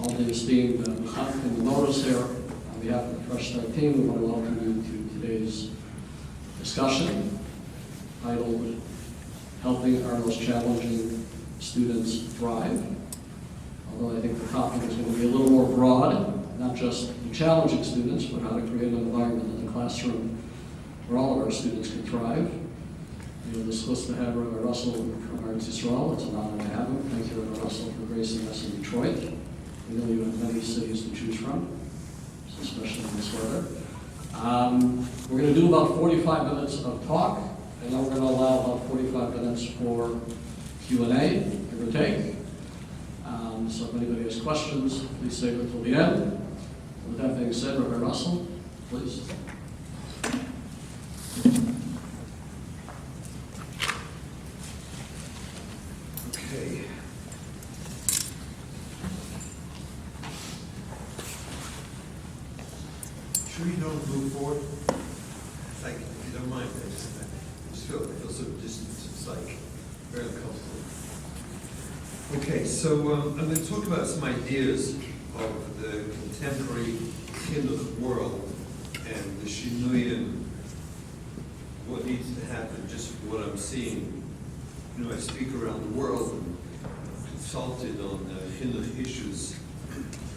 All the esteemed Mechanech and Menorahs here, on behalf of the Fresh Start team, we want to welcome you to today's discussion titled Helping Our Most Challenging Students Thrive. Although I think the topic is going to be a little more broad, not just the challenging students, but how to create an environment in the classroom where all of our students can thrive. We were supposed to have Rabbi Russell from Eretz Yisrael. It's an honor to have him. Thank you, Rabbi Russell, for gracing us in Detroit. We know you have many cities to choose from, especially in this weather. We're going to do about 45 minutes of talk, and then we're going to allow about 45 minutes for Q&A, give or take. So if anybody has questions, please save it till the end. With that being said, Rabbi Russell, please. Okay. Sure you don't move forward? It's like, if you don't mind, I just feel sort of distant. It's like very uncomfortable. Okay, so I'm going to talk about some ideas of the contemporary chinuch world and the chinuch, what needs to happen, just what I'm seeing. You know, I speak around the world and consulted on chinuch issues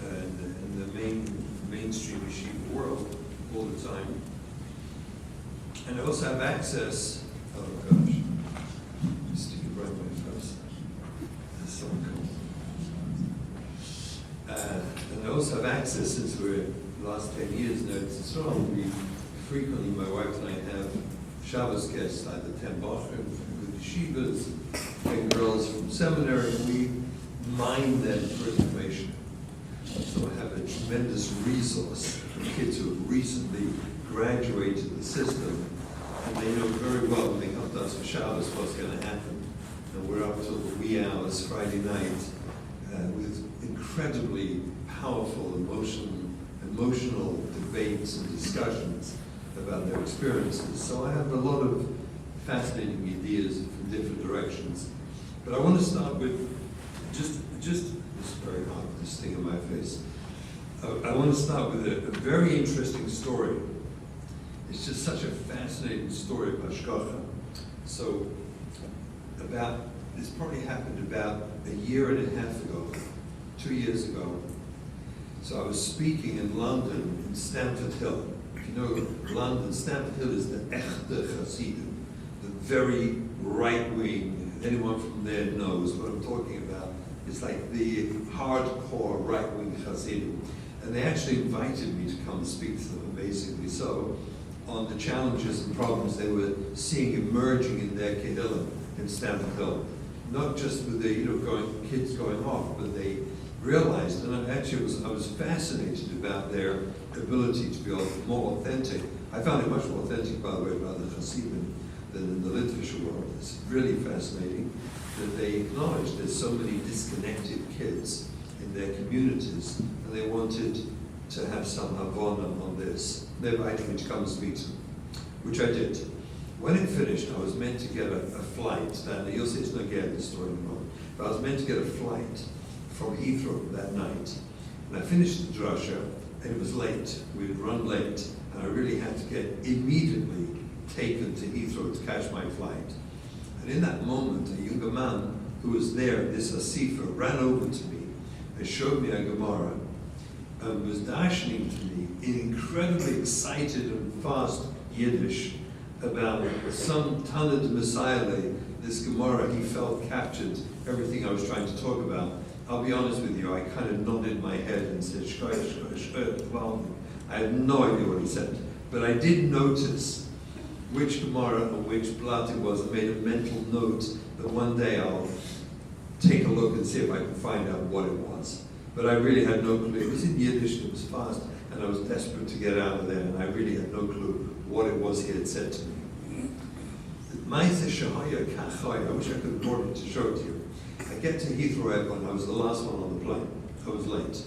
in the mainstream yeshiva world all the time. And I also have access, oh gosh, stick it right in my face. That's so cool. And I also have access, since we're the last 10 years now, we frequently, my wife and I have Shabbos guests, either Ten Bachrim from good yeshivas, and girls from seminary, and we mine them for information. So I have a tremendous resource for kids who have recently graduated the system, and they know very well when they come to us for Shabbos what's going to happen. And we're up till the wee hours Friday night with incredibly powerful emotional debates and discussions about their experiences. So I have a lot of fascinating ideas from different directions. But I want to start with just it's very hard, this thing in my face. I want to start with a very interesting story. It's just such a fascinating story of Hashgacha. So this probably happened about a year and a half ago, 2 years ago. So I was speaking in London, in Stamford Hill. If you know London, Stamford Hill is the echte Hasidim, the very right-wing. Anyone from there knows what I'm talking about. It's like the hardcore right-wing Hasidim. And they actually invited me to come and speak to them, amazingly so, on the challenges and problems they were seeing emerging in their Kehillah in Stamford Hill. Not just with the kids going off, but they realized, and I was fascinated about their ability to be more authentic. I found it much more authentic, by the way, about the Hasidim than in the literature world. It's really fascinating that they acknowledged there's so many disconnected kids in their communities, and they wanted to have some havana on this. They invited me to come and speak to them, which I did. When it finished, I was meant to get a flight. You'll see it's not getting the story in a moment. But I was meant to get a flight from Heathrow that night. And I finished the drasha, and it was late. We had run late, and I really had to get immediately taken to Heathrow to catch my flight. And in that moment, a younger man who was there, this Asifa, ran over to me and showed me a Gemara and was dashing to me in incredibly excited and fast Yiddish about some Tanad Messiah, this Gemara. He felt captured everything I was trying to talk about. I'll be honest with you, I kind of nodded my head and said, Shkoy. I had no idea what he said, but I did notice which Gemara or which blot it was. I made a mental note that one day I'll take a look and see if I can find out what it was. But I really had no clue. It was in Yiddish, it was fast, and I was desperate to get out of there, and I really had no clue what it was he had said to me. I wish I could have brought it to show it to you. I get to Heathrow Airport, and I was the last one on the plane. I was late.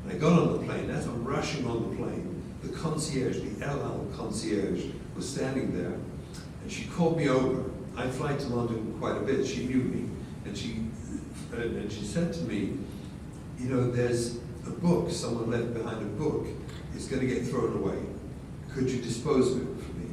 And I got on the plane. As I'm rushing on the plane, the concierge, the El Al concierge, was standing there, and she called me over. I fly to London quite a bit. She knew me, and she said to me, you know, there's a book, someone left behind a book, is going to get thrown away. Could you dispose of it for me?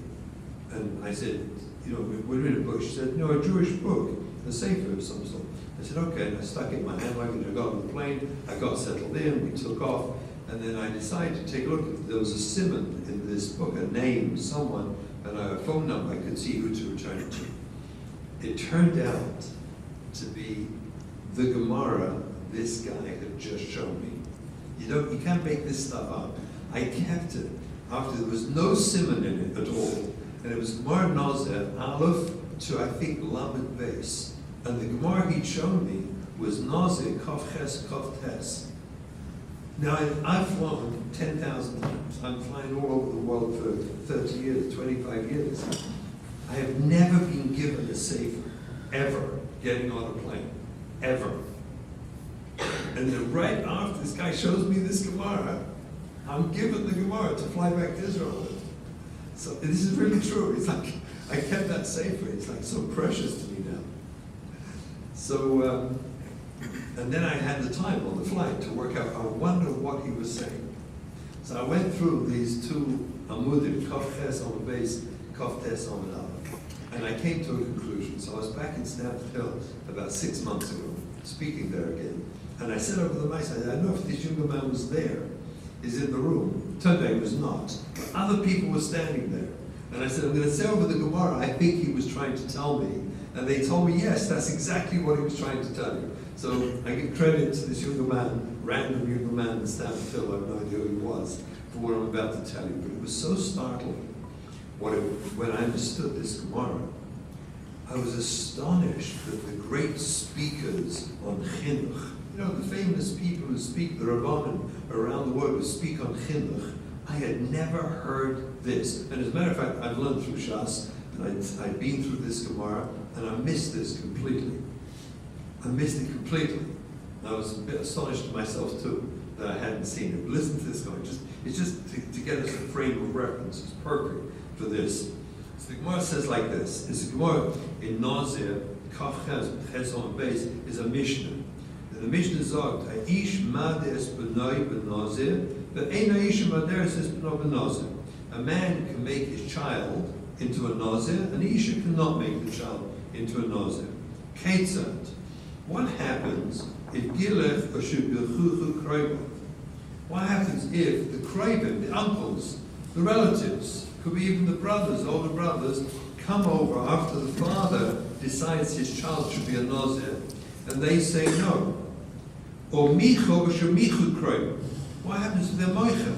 And I said, we're in a book. She said, no, a Jewish book, a sefer of some sort. I said, okay, and I stuck it in my hand luggage, I got on the plane, I got settled in, we took off, and then I decided to take a look. There was a simon in this book, a name, someone, and a phone number. I could see who to return it to. It turned out to be the Gemara this guy had just shown me. You can't make this stuff up. I kept it after there was no simon in it at all. And it was Gemara Nazir, Aleph to, I think, Lamed Beis. And the Gemara he'd shown me was Nazir, Kaf Ches, Kaf Tes. Now, I've flown 10,000 times. I'm flying all over the world for 30 years, 25 years. I have never been given a sefer, ever, getting on a plane, ever. And then right after this guy shows me this Gemara, I'm given the Gemara to fly back to Israel with. So this is really true. It's like, I kept that sefer. It's like so precious to me now. So, and then I had the time on the flight to work out, I wonder what he was saying. So I went through these two amudim, Kaf Ches on the base, Kaf Tes on the other. And I came to a conclusion. So I was back in Stamford Hill about 6 months ago, speaking there again. And I said over the mic, I said, I don't know if this younger man was there, is in the room. Turned out he was not. But other people were standing there. And I said, I'm going to say over the Gemara, I think he was trying to tell me. And they told me, yes, that's exactly what he was trying to tell you. So I give credit to this younger man, random younger man in Stamford Hill, I have no idea who he was, for what I'm about to tell you. But it was so startling when I understood this Gemara. I was astonished that the great speakers on chinuch, the famous people who speak, the Rabbanim around the world who speak on chinuch, I had never heard this. And as a matter of fact, I've learned through Shas, and I'd been through this Gemara, and I missed this completely. I missed it completely. And I was a bit astonished to myself too, that I hadn't seen it. But listen to this Gemara. It's just to get us a frame of reference. It's perfect for this. So the Gemara says like this. It's a Gemara in Nazir, Kaf Ches on base, is a Mishnah. And the Mishnah sagt, Aish mades benoi benazir, but ein aish mades es benoi benazir. A man can make his child into a nazir, and Isha cannot make the child into a nazir. Ketzad. What happens if Gilech or Shubirchuchu Kroibah? What happens if the Kroibim, the uncles, the relatives, could be even the brothers, older brothers, come over after the father decides his child should be a nazir, and they say no? Or Micho or Shemichu Kroibah. What happens if they're Moicha?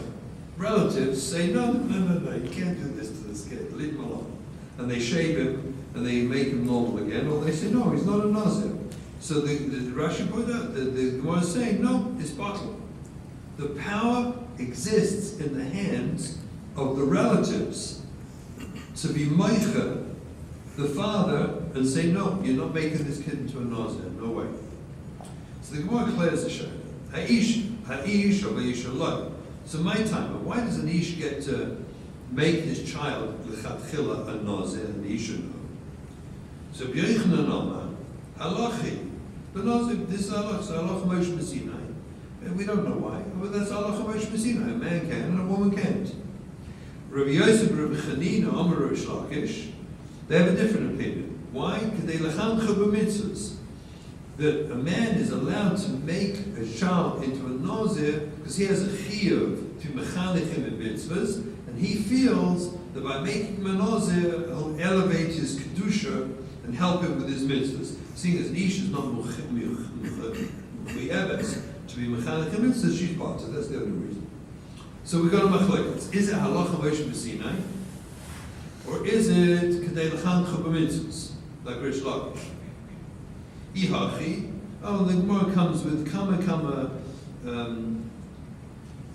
Relatives say, no, you can't do this to this kid, leave him alone. And they shave him, and they make him normal again, or they say, no, he's not a Nazir. So the Rashi put out, the Gemara is saying, no, it's bottled. The power exists in the hands of the relatives to be Meicha, the father, and say, no, you're not making this kid into a Nazir, no way. So the Gemara clears the shayla. Ha'ish or Vayishallah. So my time, why does an Ish get to make his child l'chatchila a nazir and the Ish no? So B'yochanan Amar, halachi. The nazir, this is halach, so halach Moshe Messinai. We don't know why, but that's halach Moshe Messinai. A man can and a woman can't. Rabbi Yosef, Rabbi Chanina, Amar Rabbi Shlakish, they have a different opinion. Why? Because they lechancha b'mitzvahs. That a man is allowed to make a child into a nazir because he has a chiyuv to mechanech him in mitzvahs, and he feels that by making him a nazir, he'll elevate his kedusha and help him with his mitzvahs. Seeing as Ish is not muchiyevas to be mechanech in mitzvahs, she's part, so that's the only reason. So we go to machlokes. Is it halacha Moshe Messinai, or is it kedei lechancha b'mitzvahs, like Rish Lakish? Ihachi, the Gemara comes with kama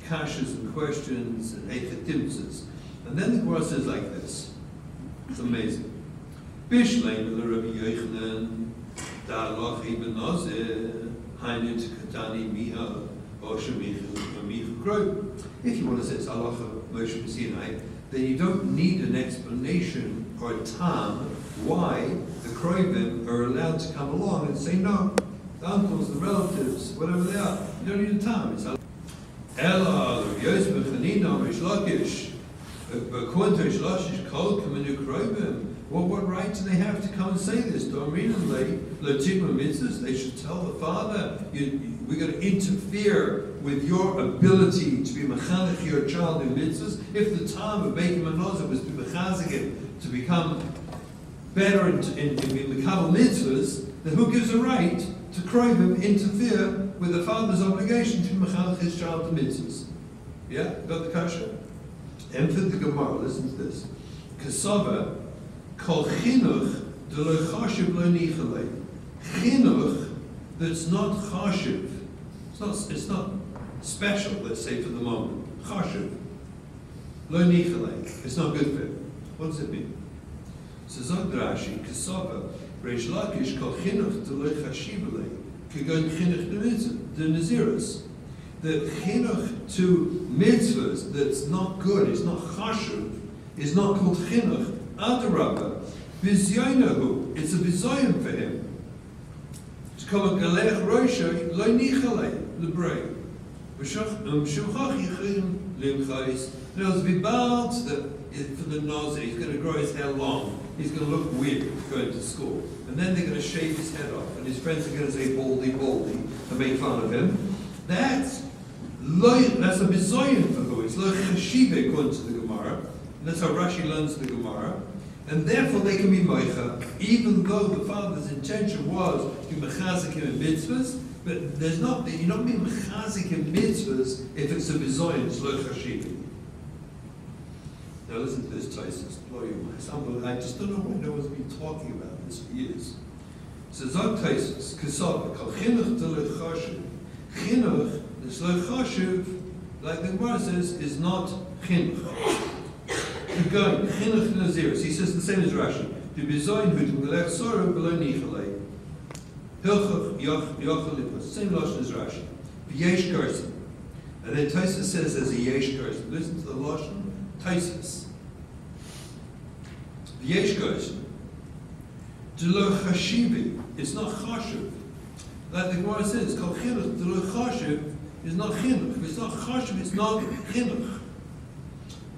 kashas and questions and echetimtzes. And then the Gemara says like this. It's amazing. Bishlein the Rabbi Yochanan, da'alochi benazir, hainit katani miha, or shemichu grob. If you want to say it's halacha Moshe Messinai, then you don't need an explanation or a tam why the Kroibim are allowed to come along and say no. The uncles, the relatives, whatever they are, you don't need a tam. Ella, Yos Bechanina, Rish Lakish, according to Rish Lakish, Kol Kamenu Kroibim. Well, what right do they have to come and say this? They should tell the father, we're going to interfere with your ability to be mechanech your child in mitzvahs. If the time of making manozah was to be mechazik, to become better in mekabel mitzvahs, then who gives a right to kroivim interfere with the father's obligation to mechanech his child to mitzvahs? Yeah, got the kasha? And for the Gemara, listen to this. Kasava. Kol chinuch de lo chashiv lo nichalei. Chinuch that's not chashiv. It's not special, let's say, for the moment. Chashiv. Lo nichalei. It's not good for him. What does it mean? So Zog Rashi, Kesava, Reish Lakish kol chinuch de lo chashiv lei. Kegon chinuch de naziris. The chinuch to mitzvahs that's not good, it's not chashiv, is not called chinuch. Adarabba, bizyonahu, it's a bizyon for him. It's called a galech rosha, lo nichalei, lebrei. V'shuchach yichim limchais. Now, it's vibalt that for the nazir, he's going to grow his hair long. He's going to look weird going to school. And then they're going to shave his head off. And his friends are going to say, baldy, baldy, and make fun of him. That's a bizyon for who? It's lo chashive, according to the Gemara. And that's how Rashi learns the Gemara. And therefore they can be moicha, even though the father's intention was to mechazik him in mitzvahs, but you're not being mechazik in mitzvahs if it's a bizoyin, it's lo chashivi. Now listen to this Taisus, blow your mind. I just don't know why no one's been talking about this for years. So Zog Taisus, Kesava, Kal chinuch de lo chashiv. Chinuch, this lo chashiv, like the Gemara says, is not chinuch. Going, chinuch naziris. He says the same as Rashi. To be zoyin hutim gelech sorrow below nichalei. Hilchach yochel. Same lashon as Rashi. V'yesh garsin. And then Taisus says there's a yesh garsin. Listen to the lashon. Taisus. V'yesh garsin. Delo chashivi. It's not chashiv. Like the Gemara says, called chinuch. Delo chashiv is not chinuch. If it's not chashiv, it's not chinuch.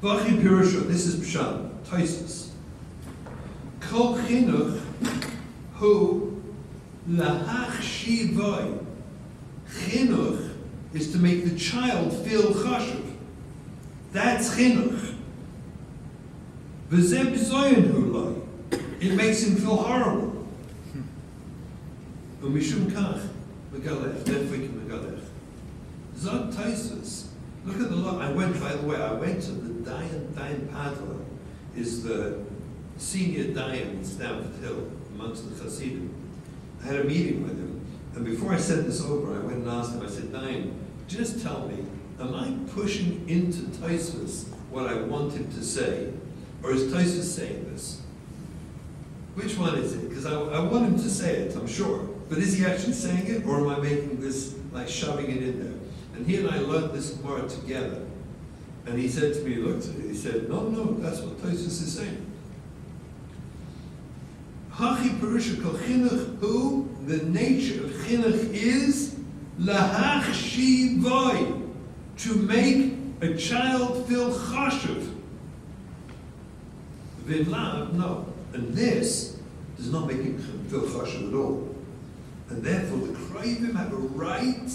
Vachi Pirusha, this is Pshat, Taisus. Kol chinuch hu lahach shivai. Chinuch is to make the child feel chashuv. That's chinuch. V'zeh b'zoyin hu lai. It makes him feel horrible. U'mishum kach megalech, nefik megalech. Zod Taisus. Look at the law. I went to the Dayan Padla, is the senior Dayan in Stamford Hill, amongst the Hasidim. I had a meeting with him, and before I sent this over, I went and asked him, I said, Dayan, just tell me, am I pushing into Taisus what I want him to say, or is Taisus saying this? Which one is it? Because I want him to say it, I'm sure. But is he actually saying it, or am I making this, like shoving it in there? And he and I learned this Gemara together. And he said to me, he looked at it, he said, no, that's what Taisus is saying. Hachi Perusha Kol Chinuch Hu, the nature of Chinuch is lahach shivai, to make a child feel chashuv. V'lav, no. And this does not make him feel chashuv at all. And therefore the Kravim have a right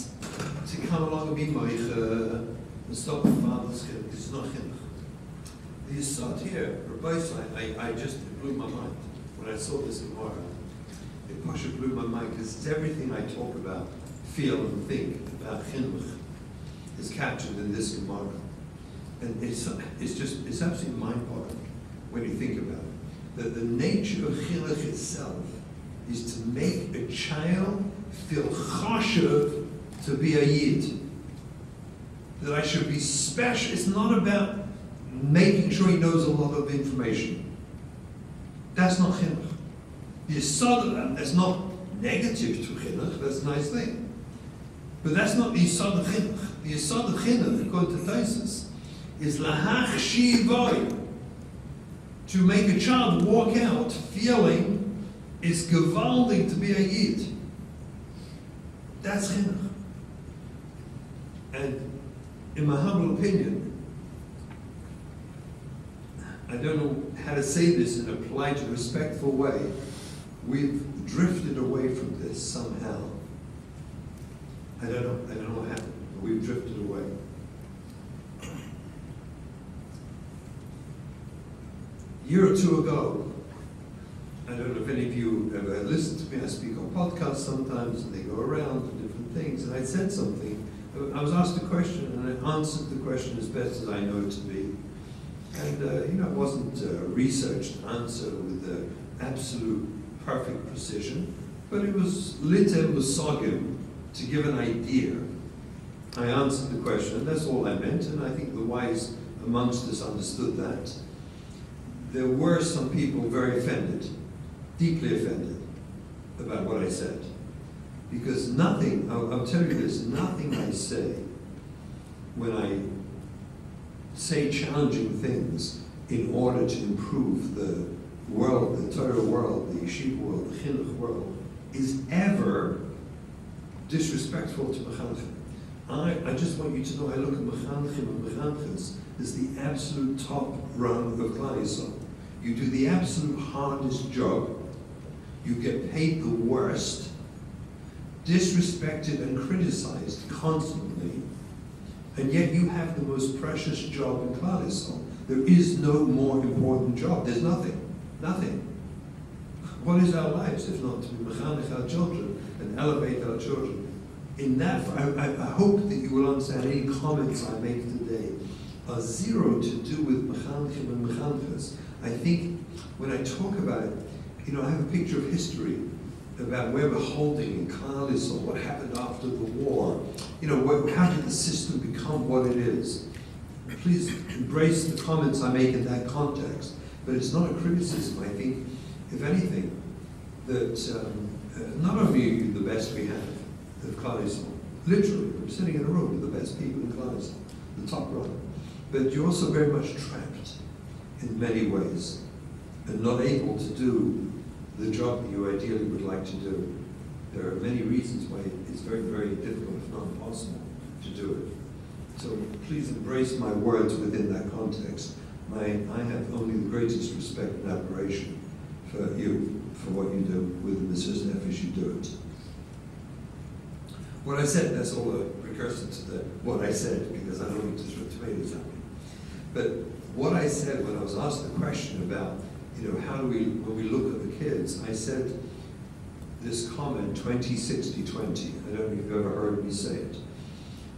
to come along and be moicha and stop the father's chinuch. It's not chinuch. The Yisod here, Rabbi Shimon, I just, it blew my mind. When I saw this in Gemara, it blew my mind because it's everything I talk about, feel and think about chinuch is captured in this Gemara. And it's absolutely mind-boggling when you think about it. That the nature of chinuch itself is to make a child feel chashuv to be a yid. That I should be special. It's not about making sure he knows a lot of information. That's not chinuch. The yisod of that, that's not negative to chinuch, that's a nice thing. But that's not the yisod of chinuch. The yisod of chinuch, according to Taisus, is lahach shivai, to make a child walk out feeling it's gewaldig to be a yid. That's chinuch. And in my humble opinion, I don't know how to say this in a polite and respectful way, we've drifted away from this somehow. I don't know what happened, but we've drifted away. A year or two ago, I don't know if any of you ever listened to me, I speak on podcasts sometimes, and they go around for different things, and I said something, I was asked a question, and I answered the question as best as I know it to be. And, it wasn't a researched answer with absolute perfect precision, but it was litem b'sogim, to give an idea. I answered the question, and that's all I meant, and I think the wise amongst us understood that. There were some people very offended, deeply offended, about what I said. Because nothing, I'll tell you this, nothing I say when I say challenging things in order to improve the world, the Torah world, the yeshiva world, the chinuch world, is ever disrespectful to mechanchim. I just want you to know, I look at mechanchim and mechanchas as the absolute top rung of Klal Yisrael. You do the absolute hardest job, you get paid the worst, disrespected and criticized constantly, and yet you have the most precious job in Klal Yisrael. There is no more important job. There's nothing. Nothing. What is our lives if not to be mechanech our children and elevate our children? In that, I hope that you will understand any comments I make today are zero to do with mechanechim and mechanechas. I think when I talk about it, I have a picture of history about where we're holding in Klal Yisrael, what happened after the war, how did the system become what it is. Please embrace the comments I make in that context, but it's not a criticism. I think, if anything, that not only are you the best we have of Klal Yisrael, literally, we're sitting in a room with the best people in Klal Yisrael, the top rung, but you're also very much trapped in many ways and not able to do the job that you ideally would like to do. There are many reasons why it's very, very difficult, if not impossible, to do it. So please embrace my words within that context. I have only the greatest respect and admiration for you, for what you do with the Mrs. Nefesh, you do it. What I said, that's all a precursor to what I said, because I don't want to throw tomatoes at me. But what I said when I was asked the question about, how do we, when we look at the kids, I said this comment, 20-60-20. I don't know if you've ever heard me say it.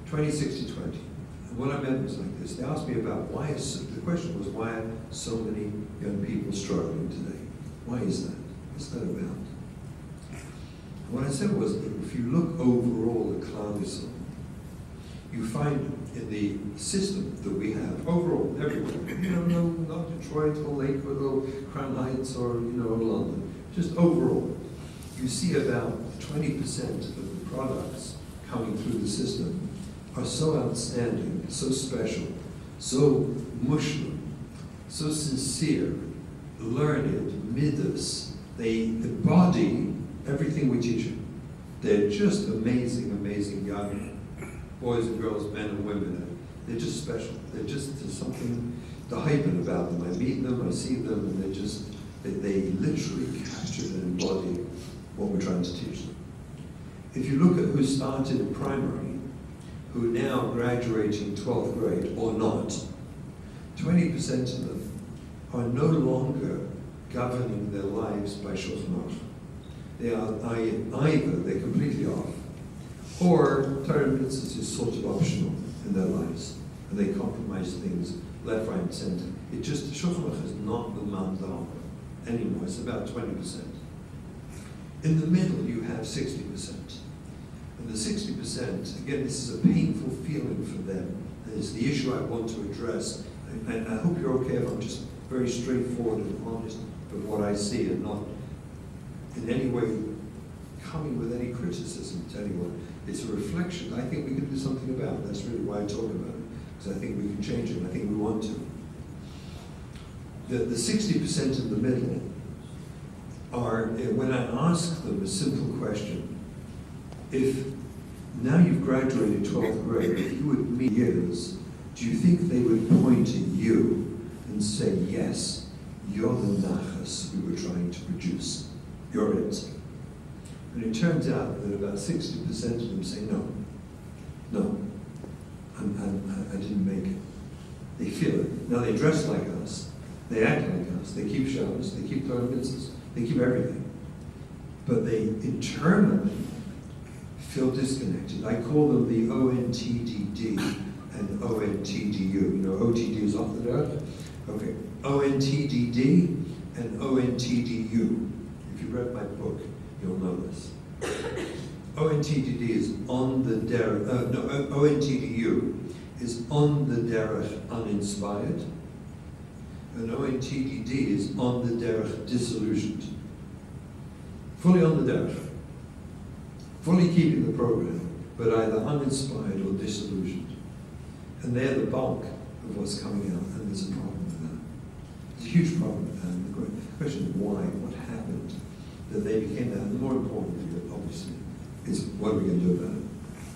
20-60-20. And what I meant was like this. They asked me about the question was, why are so many young people struggling today? Why is that? What's that about? What I said was that if you look overall at Klal Yisrael, you find in the system that we have, overall, everywhere, no, not Detroit or Lakewood or Crown Heights or, London, just overall, you see about 20% of the products coming through the system are so outstanding, so special, so mushlim, so sincere, learned, midas. They embody everything we teach them. They're just amazing, amazing young boys and girls, men and women. They're just special. There's something hyping about them. I meet them, I see them, and they literally capture and embody what we're trying to teach them. If you look at who started in primary, who are now graduating 12th grade or not, 20% of them are no longer governing their lives by Shulchan Aruch. They are either they're completely off, or Torah mitzvahs is sort of optional in their lives, and they compromise things left, right, and center. It just, Shulchan Aruch is not the mandal anymore. It's about 20%. In the middle, you have 60%. And the 60%, again, this is a painful feeling for them. And it's the issue I want to address. And I hope you're okay if I'm just very straightforward and honest with what I see and not in any way coming with any criticism to anyone. It's a reflection I think we can do something about. That's really why I talk about it, because I think we can change it, and I think we want to. The 60% in the middle are, when I ask them a simple question, if now you've graduated 12th grade, if you would meet years, do you think they would point at you and say, yes, you're the nachas we were trying to produce. You're it. And it turns out that about 60% of them say, no, I didn't make it. They feel it. Now they dress like us, they act like us, they keep Shabbos, they keep Torah mitzvahs, they keep everything. But they internally feel disconnected. I call them the ONTDD and ONTDU. You know, OTD is off the dirt? Okay. ONTDD and ONTDU. If you read my book, you'll know this. ONTDD is on the derech, ONTDU is on the derech uninspired, and ONTDD is on the derech disillusioned. Fully on the derech, fully keeping the program, but either uninspired or disillusioned. And they're the bulk of what's coming out, and there's a problem with that. There's a huge problem with that. And the question is why, what happened, that they became that. And more importantly, obviously, is what are we going to do about it?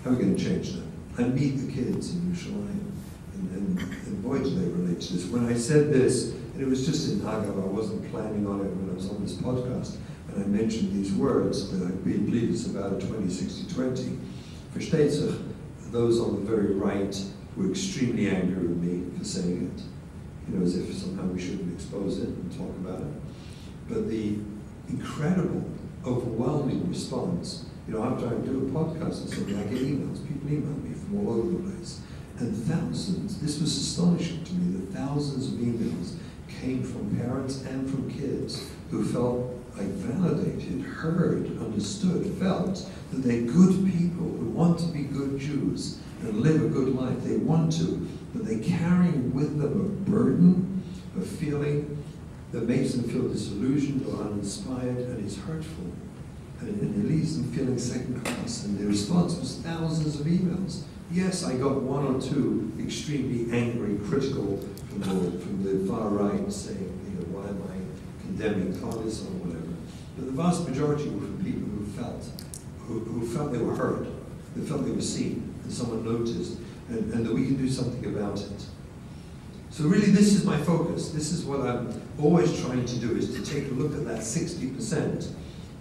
How are we going to change that? I meet the kids in Yerushalayim, and boy, do they relate to this. When I said this, and it was just in Agav, I wasn't planning on it when I was on this podcast, and I mentioned these words, but I believe it's about a 20-60-20. Versteht sich, those on the very right were extremely angry with me for saying it, you know, as if somehow we shouldn't expose it and talk about it. But the incredible, overwhelming response, you know, after I do a podcast and something, I get emails, people email me from all over the place. And thousands, this was astonishing to me, that thousands of emails came from parents and from kids who felt like validated, heard, understood, felt that they're good people who want to be good Jews and live a good life. They want to, but they're carrying with them a burden, a feeling that makes them feel disillusioned or uninspired, and it's hurtful. And it leaves them feeling second class. And the response was thousands of emails. Yes, I got one or two extremely angry, critical from the far right saying, you know, why am I condemning Talis or whatever. But the vast majority were from people who felt they were heard, they felt they were seen, and someone noticed, and that we can do something about it. So really this is my focus. This is what I'm always trying to do, is to take a look at that 60%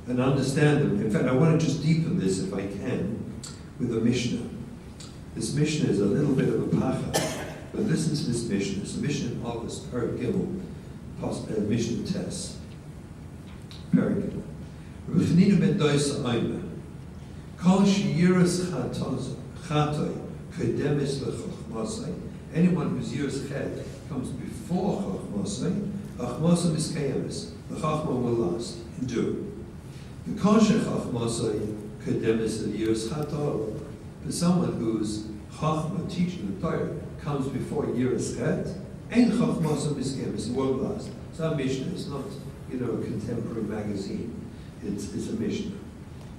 and understand them. In fact, I want to just deepen this, if I can, with a Mishnah. This Mishnah is a little bit of a pacha, but listen to this Mishnah. It's a Mishnah in August, Perek Gimel, Mishnah Tess. Perek Gimel. Rabbi Chanina ben Doisa Omer, Kol sheyiras chatoi kedemis lechochmasai. Anyone whose yiras chet comes before chochmasai, chochmasai miskayemis. The chochma will last, endure. The kol shechochmasai kedemis yiras chatoi. For someone whose chochma, teaching the Torah, comes before yiras chet, ein chochmasai miskayemis. It won't last. It's not Mishnah. It's not, you know, a contemporary magazine. It's a Mishnah.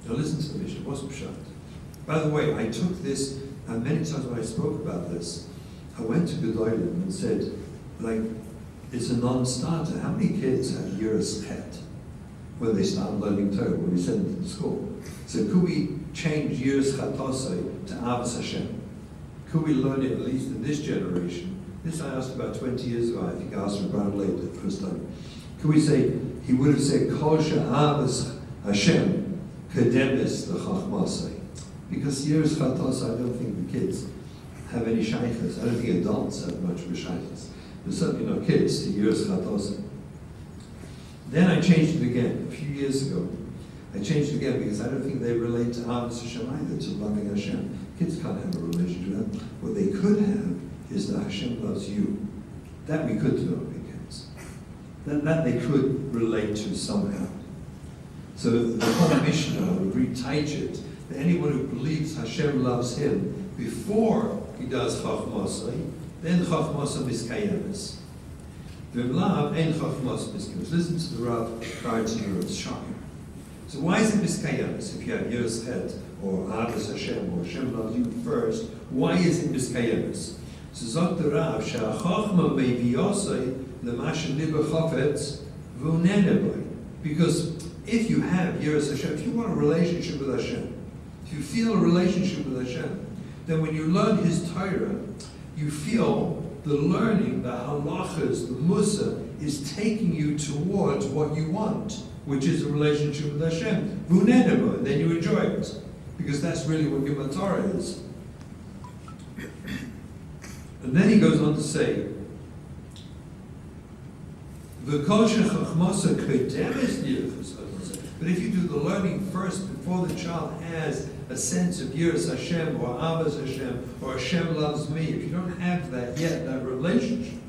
Now listen to the Mishnah. What's pshat? By the way, I took this, and many times when I spoke about this, I went to Gedolim and said, like, it's a non-starter. How many kids have yiras chet when they start learning Torah, when we send them to school? So could we change yiras chetosai to Avos Hashem? Could we learn it, at least in this generation? This I asked about 20 years ago. I think I asked Rabbi Late the first time. Could we say, he would have said, Kol she'avos Hashem kedemis l'chachmasai. Because yiras chetosai, I don't think the kids have any shaykhs. I don't think adults have much of a shaykhs. There's certainly no kids to yiras chetosai. Then I changed it again, a few years ago. I changed it again because I don't think they relate to Avos Hashem either, to loving Hashem. Kids can't have a relationship with them. What they could have is that Hashem loves you. That we could develop in kids. That they could relate to somehow. So the whole Mishnah would reteach it, that anyone who believes Hashem loves him before he does Chachmasai, then Chachmasai miskayemes. V'mlav ein Chachmasai miskayemes. Listen to the Rav Kartzner, it's shocking. So why is it miskayemes? If you have yiras chet or Avos Hashem or Hashem loves you first, why is it miskayemes? So zok the Rav she'achachma meiviyosai l'mashen liber chafetz v'uneneboy. Because if you have yiras Hashem, if you want a relationship with Hashem, if you feel a relationship with Hashem, then when you learn His Torah, you feel the learning, the halachas, the musa, is taking you towards what you want, which is a relationship with Hashem. V'unenema, and then you enjoy it, because that's really what Gimel Torah is. And then he goes on to say, but if you do the learning first before the child has a sense of Yiras Hashem or Avas Hashem or Hashem loves me, if you don't have that yet, that relationship,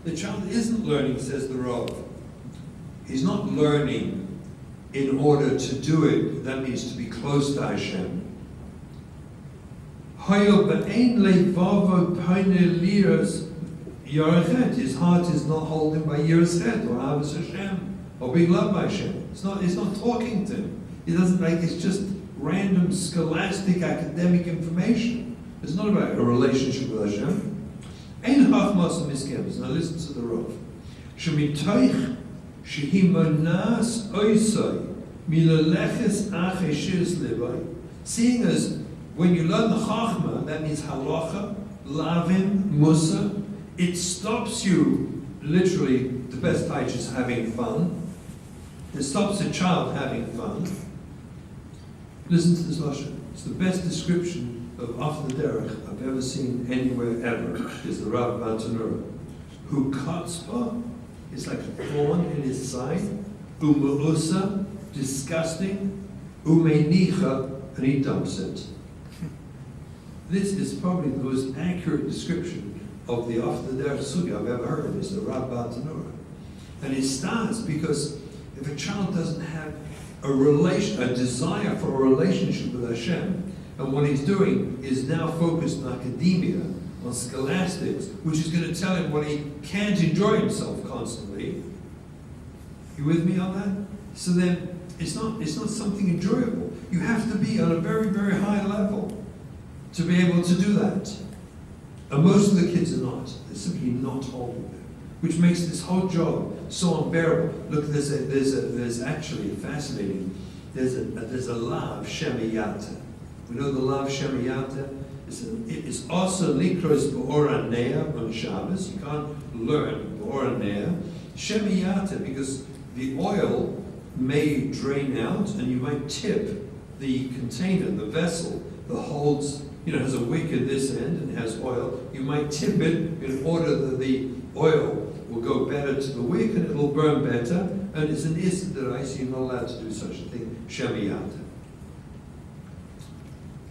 the child isn't learning, says the Rav. He's not learning in order to do it. That means to be close to Hashem. His heart is not holding by Yiras Chet or Avas Hashem or being loved by Hashem. It's not talking to him. He doesn't it's just random scholastic academic information. It's not about a relationship with Hashem. Ein hachmas miskems. Now listen to the Rav. Shemitoich shehimanas oisai milaleches ache shirs levai. Seeing as when you learn the chachma, that means halacha, lavim, musa, it stops you, literally, the best taich is having fun. It stops a child having fun. Listen to this lashon. It's the best description of after derech I've ever seen anywhere ever. Is the Rav Bantanura, who katzpa is like a thorn in his side, umeusa, disgusting, umenicha, and he dumps it. This is probably the most accurate description of the after derech sugi I've ever heard. Is the Rav Bantanura, and it starts because if a child doesn't have a desire for a relationship with Hashem, and what he's doing is now focused on academia, on scholastics, which is going to tell him what he can't enjoy himself constantly. You with me on that? So then it's not something enjoyable. You have to be on a very, very high level to be able to do that. And most of the kids are not. They're simply not holding it, which makes this whole job so unbearable. Look, there's actually fascinating. There's a lav shemiyata. We know the lav shemiyata. It's also likros b'oranea on Shabbos. You can't learn b'oranea shemiyata because the oil may drain out, and you might tip the container, the vessel that holds. Has a wick at this end and has oil. You might tip it in order that the oil will go better to the wick and it'll burn better. And it's an issur d'oraisa, you're not allowed to do such a thing. Shemiyata.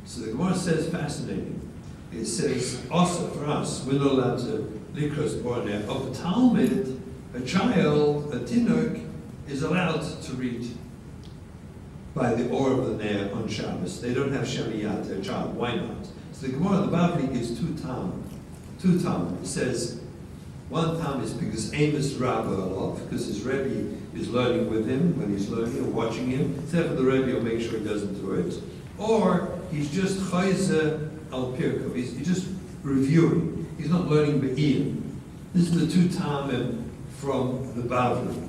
So the Gemara says, fascinating. It says, also for us, we're not allowed to likros b'oranea. Of the Talmud, a child, a chinuch, is allowed to read by the or of the Ne'er on Shabbos. They don't have Shemiyat, a child. Why not? So the Gemara, the Bavli, gives two tam. It says, one tam is because Amos Rabba Alov, because his Rebbe is learning with him when he's learning or watching him. Therefore the Rebbe will make sure he doesn't do it. Or he's just Chayze al Pirkov. He's just reviewing. He's not learning Be'iyim. This is the two tamim from the Bavli.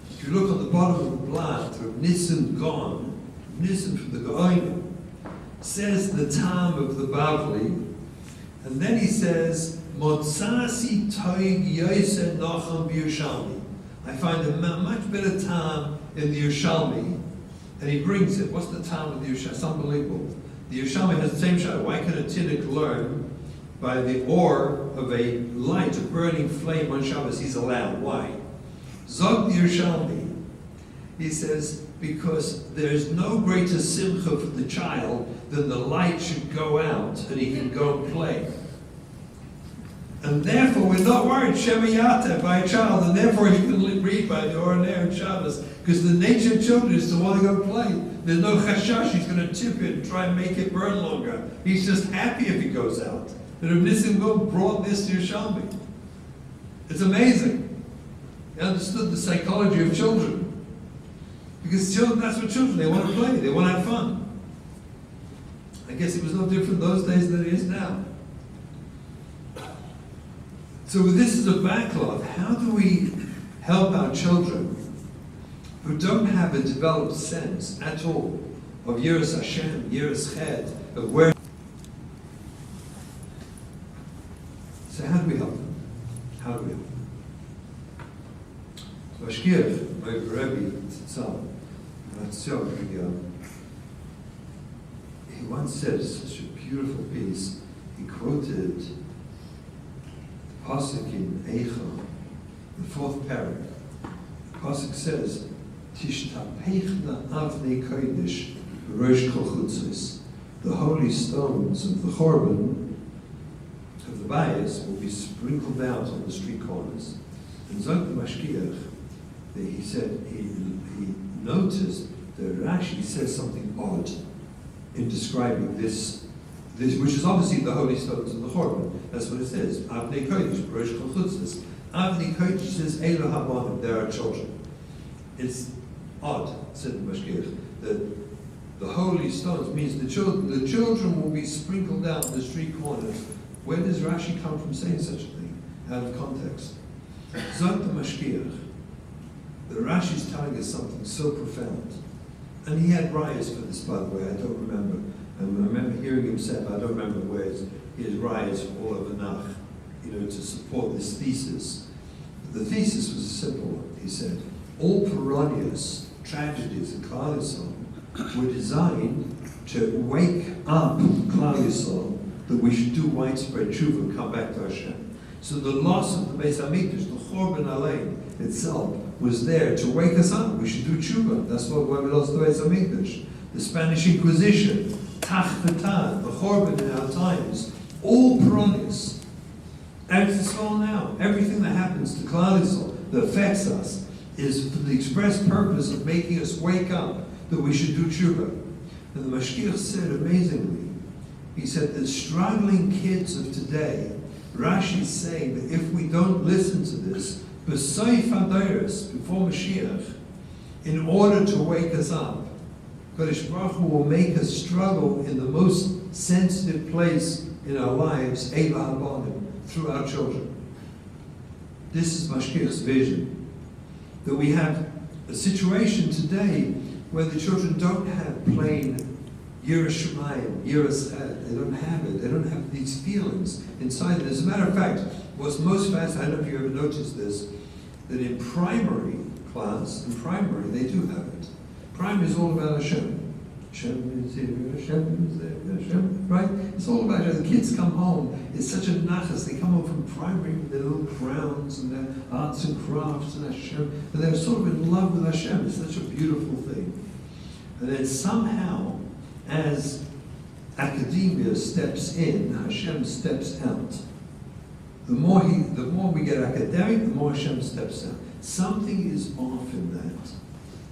If you look on the bottom of the blad, from Nissen Gon, Nissen from the Goinim, says the Tam of the Bavli, and then he says, Motsasi Toig Yosef Nacham B'Yushalmi. I find a much better Tam in the Yerushalmi, and he brings it. What's the Tam of the Yerushalmi? It's unbelievable. The Yerushalmi has the same shot. Why can a chinuch learn by the or of a light, a burning flame on Shabbos? He's allowed. Why? Zog the Yerushalmi, he says, because there is no greater simcha for the child than the light should go out and he can go and play. And therefore, we're not worried Shemiyata by a child, and therefore he can read by the Oranei and Shabbos, because the nature of children is to want to go play. There's no chashash, he's going to tip it and try and make it burn longer. He's just happy if he goes out. And Rabbi Nissim Gom brought this to Yerushalmi. It's amazing. He understood the psychology of children. Because children, that's what children, they want to play, they want to have fun. I guess it was no different those days than it is now. So this is a backlog. How do we help our children who don't have a developed sense at all of Yiras Hashem, Yiras Ched, of where. So how do we help them? How do we help them? So Mashgiach, my Rebbe, Tzitzal, he once said such a beautiful piece. He quoted the pasuk in Eicha, the 4th parak. The pasuk says, "Tishtapechna avnei kodesh rosh kol chutzos." The holy stones of the Chorban, of the bayis, will be sprinkled out on the street corners. And Zog the Mashgiach, he said he noticed that Rashi says something odd in describing this, which is obviously the holy stones of the Chorban. That's what it says. Avnei kodesh rosh kol chutzos. Avnei kodesh says Elu habanim. There are children. It's odd, said the Mashgiach, that the holy stones means the children will be sprinkled out in the street corners. Where does Rashi come from saying such a thing? Out of context. Zog the Mashgiach. The Rashi is telling us something so profound. And he had riots for this, by the way, I don't remember. And I remember hearing him say, but I don't remember where he has riots all over Nach, to support this thesis. The thesis was a simple one. He said, all Peronius tragedies in Klal Yisrael were designed to wake up Klal Yisrael that we should do widespread tshuva and come back to Hashem. So the loss of the Beis Hamikdash, the Chorban Alein itself, was there to wake us up. We should do tshuva. That's why we lost the Beis Hamikdash. The Spanish Inquisition, Tach V'Tad, the Chorban in our times, all Peronius. Eretz Yisrael now, everything that happens to Klal Yisrael that affects us is for the express purpose of making us wake up that we should do tshuva. And the Mashgiach said amazingly, he said the struggling kids of today, Rashi is saying that if we don't listen to this, b'soif hadayros, before Mashiach, in order to wake us up, Kodesh Baruch Hu will make us struggle in the most sensitive place in our lives, Eva Habanim, through our children. This is Mashgiach's vision. That we have a situation today where the children don't have plain Yiras Shemayim, Yiras Ched. They don't have it. They don't have these feelings inside them. As a matter of fact, what's most fascinating, I don't know if you ever noticed this, that in primary class, in primary, they do have it. Primary is all about Hashem. Hashem is here, Hashem is there, Hashem, right? It's all about Hashem. The kids come home, it's such a nachas. They come home from primary with their little crowns and their arts and crafts and Hashem, and they're sort of in love with Hashem. It's such a beautiful thing. And then somehow, as academia steps in, Hashem steps out. The more we get academic, the more Hashem steps out. Something is off in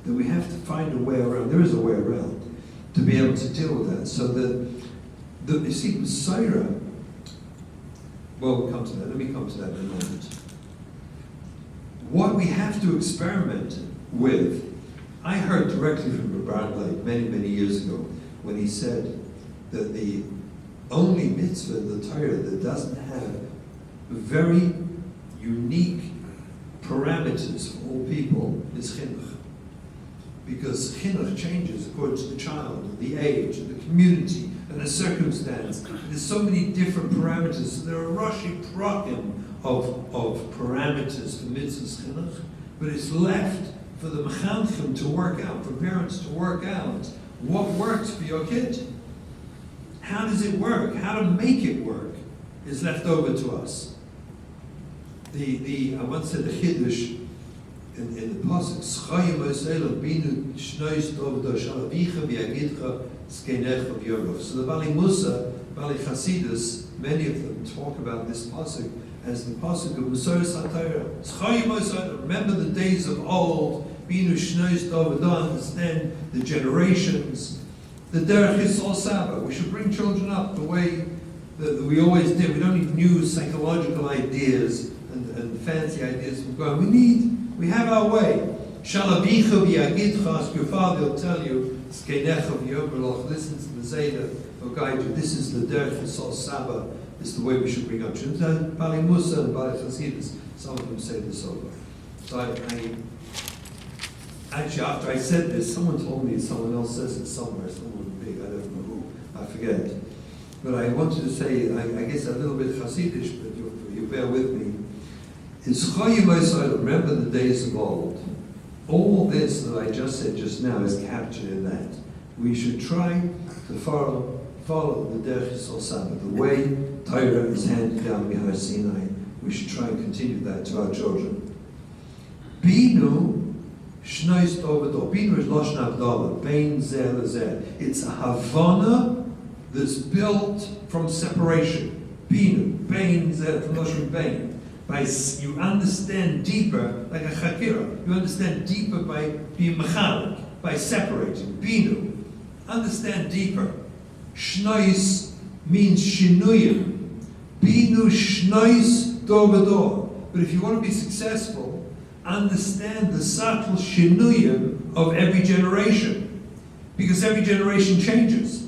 that we have to find a way around. There is a way around to be able to deal with that. So you see, Messiah, well, we'll come to that. Let me come to that in a moment. What we have to experiment with, I heard directly from Rabbi Shimon many, many years ago when he said that the only mitzvah in the Torah that doesn't have very unique parameters for all people is chinuch. Because chinuch changes according to the child, and the age, and the community, and the circumstance. There's so many different parameters. So there are Rashi prakim of parameters for mitzvahs chinuch, but it's left for the mechanchim to work out, for parents to work out what works for your kid. How does it work? How to make it work is left over to us. I once said the Chiddush in the pasuk, Schayim Oselah Binu Shnois Tovdo Shalavicha V'Yagidcha Zkenecha V'Yorov. So the Bali Musa, Bali Chasidus, many of them talk about this pasuk as the pasuk of Masoros HaTorah. Schayim Oselah. Remember the days of old. Binu Shnois Tovdo. Understand the generations. The Derech Yisrael Saba. We should bring children up the way that we always did. We don't need new psychological ideas and fancy ideas from God. We have our way. Shalavicha v'yagidcha, ask your father, he'll tell you, Zkenecha v'yomerloch, listen to the Zayda, he'll guide you. This is the Derech Yisrael Saba. This is the way we should bring up children. Bali Musa and Bali Chasidus, some of them say this over. So Actually, after I said this, someone told me someone else says it somewhere, someone big, I don't know who, I forget. But I wanted to say, I guess a little bit Hasidish, but you bear with me. It's Chayim Oisai, remember the days of old. All this that I just said just now is captured in that. We should try to follow the Derech Yisrael Sabbath, the way Torah is handed down behind Sinai. We should try and continue that to our children. Binu Shnois Tovado. Binu is Lashon Havdalah. Bein Zeh Lezeh. It's a Havana that's built from separation. Binu, Bein Zeh, from Lashon Bein. You understand deeper, like a chakira. You understand deeper by being mechalik, by separating. Binu, understand deeper. Shnois means shinuyim. Binu shnois dor v'dor. But if you want to be successful, understand the subtle shinuyim of every generation, because every generation changes,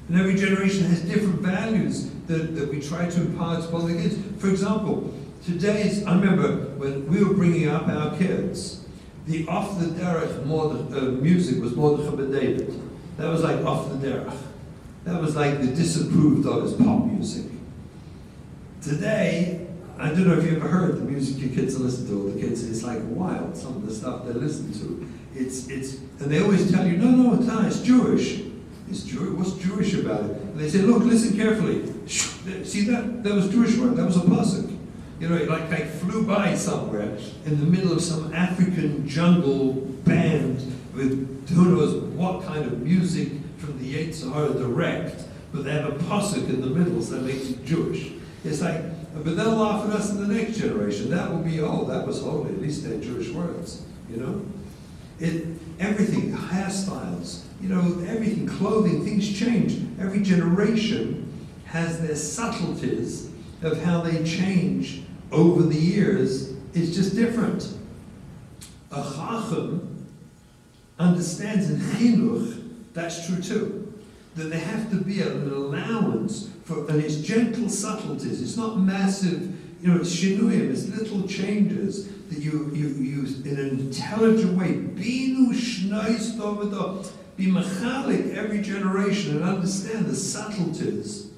and every generation has different values that we try to impart upon the kids. For example, I remember when we were bringing up our kids, the off the derech music was Mordechai ben David. That was like off the derech. That was like the disapproved of as pop music. Today, I don't know if you ever heard the music your kids listen to, or the kids, it's like wild, some of the stuff they listen to. And they always tell you, no, it's not, it's Jewish. It's Jewish, what's Jewish about it? And they say, look, listen carefully. See that? That was Jewish word, that was a pasuk. You know, like I flew by somewhere in the middle of some African jungle band with who knows what kind of music from the Yetzirah direct, but they have a pasuk in the middle, so that makes it Jewish. It's like, but they'll laugh at us in the next generation. That will be, that was holy, at least they're Jewish words, you know? Everything, hairstyles, everything, clothing, things change. Every generation has their subtleties of how they change over the years. It's just different. A chacham understands in chinuch, that's true too, that there have to be an allowance for, and it's gentle subtleties. It's not massive, it's shinuyim, it's little changes that you in an intelligent way, binu shnois tovado, be mechalik every generation and understand the subtleties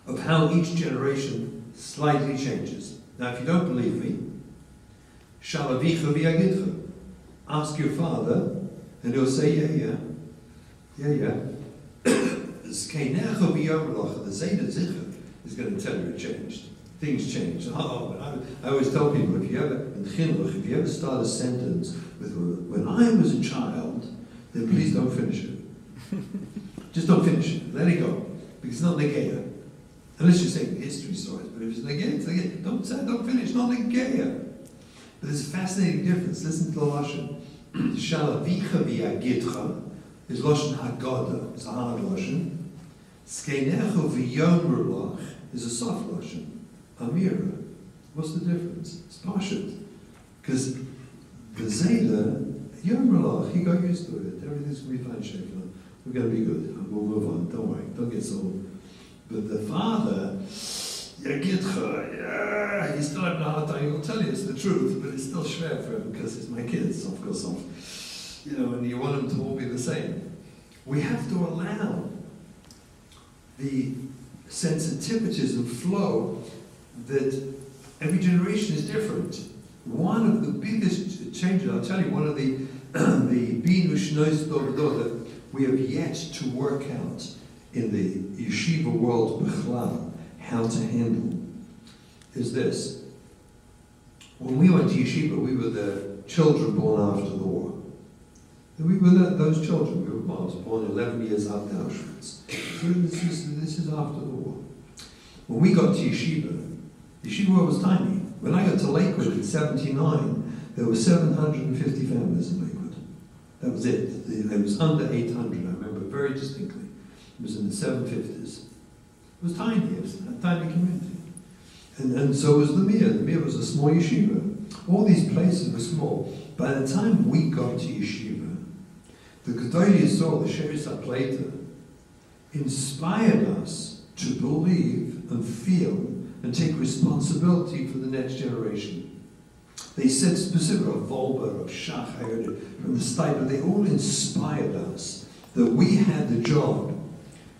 of how each generation slightly changes. Now, if you don't believe me, shalavicha v'yagidcha. Ask your father, and he'll say, yeah. Zkeinecha v'yomrocha, the Zayda Zicha is going to tell you it changed. Things changed. I always tell people, if you ever start a sentence with, when I was a child, then please don't finish it. Just don't finish it. Let it go. Because it's not negaya. Unless you're saying history stories, but if it's negaya, it's negaya. Don't finish, not negaya. But there's a fascinating difference. Listen to the Lashon. Shalavicha v'yagidcha is Lashon Haggadah. It's a hard Lashon. Skeinecha v'yomrulach is a soft Lashon. Amira. What's the difference? It's Pashut. Because the Zayda, Yomrulach, he got used to it. Everything's going to be fine, Shekhinah. We're going to be good. We'll move on. Don't worry. Don't get so... But the father, Yagidcha, he's still having a hard time. He'll tell you it's the truth, but it's still schwer for him because it's my kids, of course. And you want them to all be the same. We have to allow the sensitivities and flow that every generation is different. One of the biggest changes, I'll tell you, one of the Binu Shnois Dovdo that we have yet to work out in the yeshiva world, Bechlal, how to handle, is this. When we went to yeshiva, we were the children born after the war. And we were those children. We were born 11 years after Auschwitz. So this is after the war. When we got to yeshiva was tiny. When I got to Lakewood in 1979, there were 750 families in Lakewood. That was it. It was under 800, I remember very distinctly. It was in the 750s. It was tiny, it was a tiny community. And so was the Mir. The Mir was a small yeshiva. All these places were small. By the time we got to yeshiva, the Gedolei Yisrael, the Shevis HaPleita, inspired us to believe and feel and take responsibility for the next generation. They said specifically of Volber, of Shach, I heard it from the start, but they all inspired us that we had the job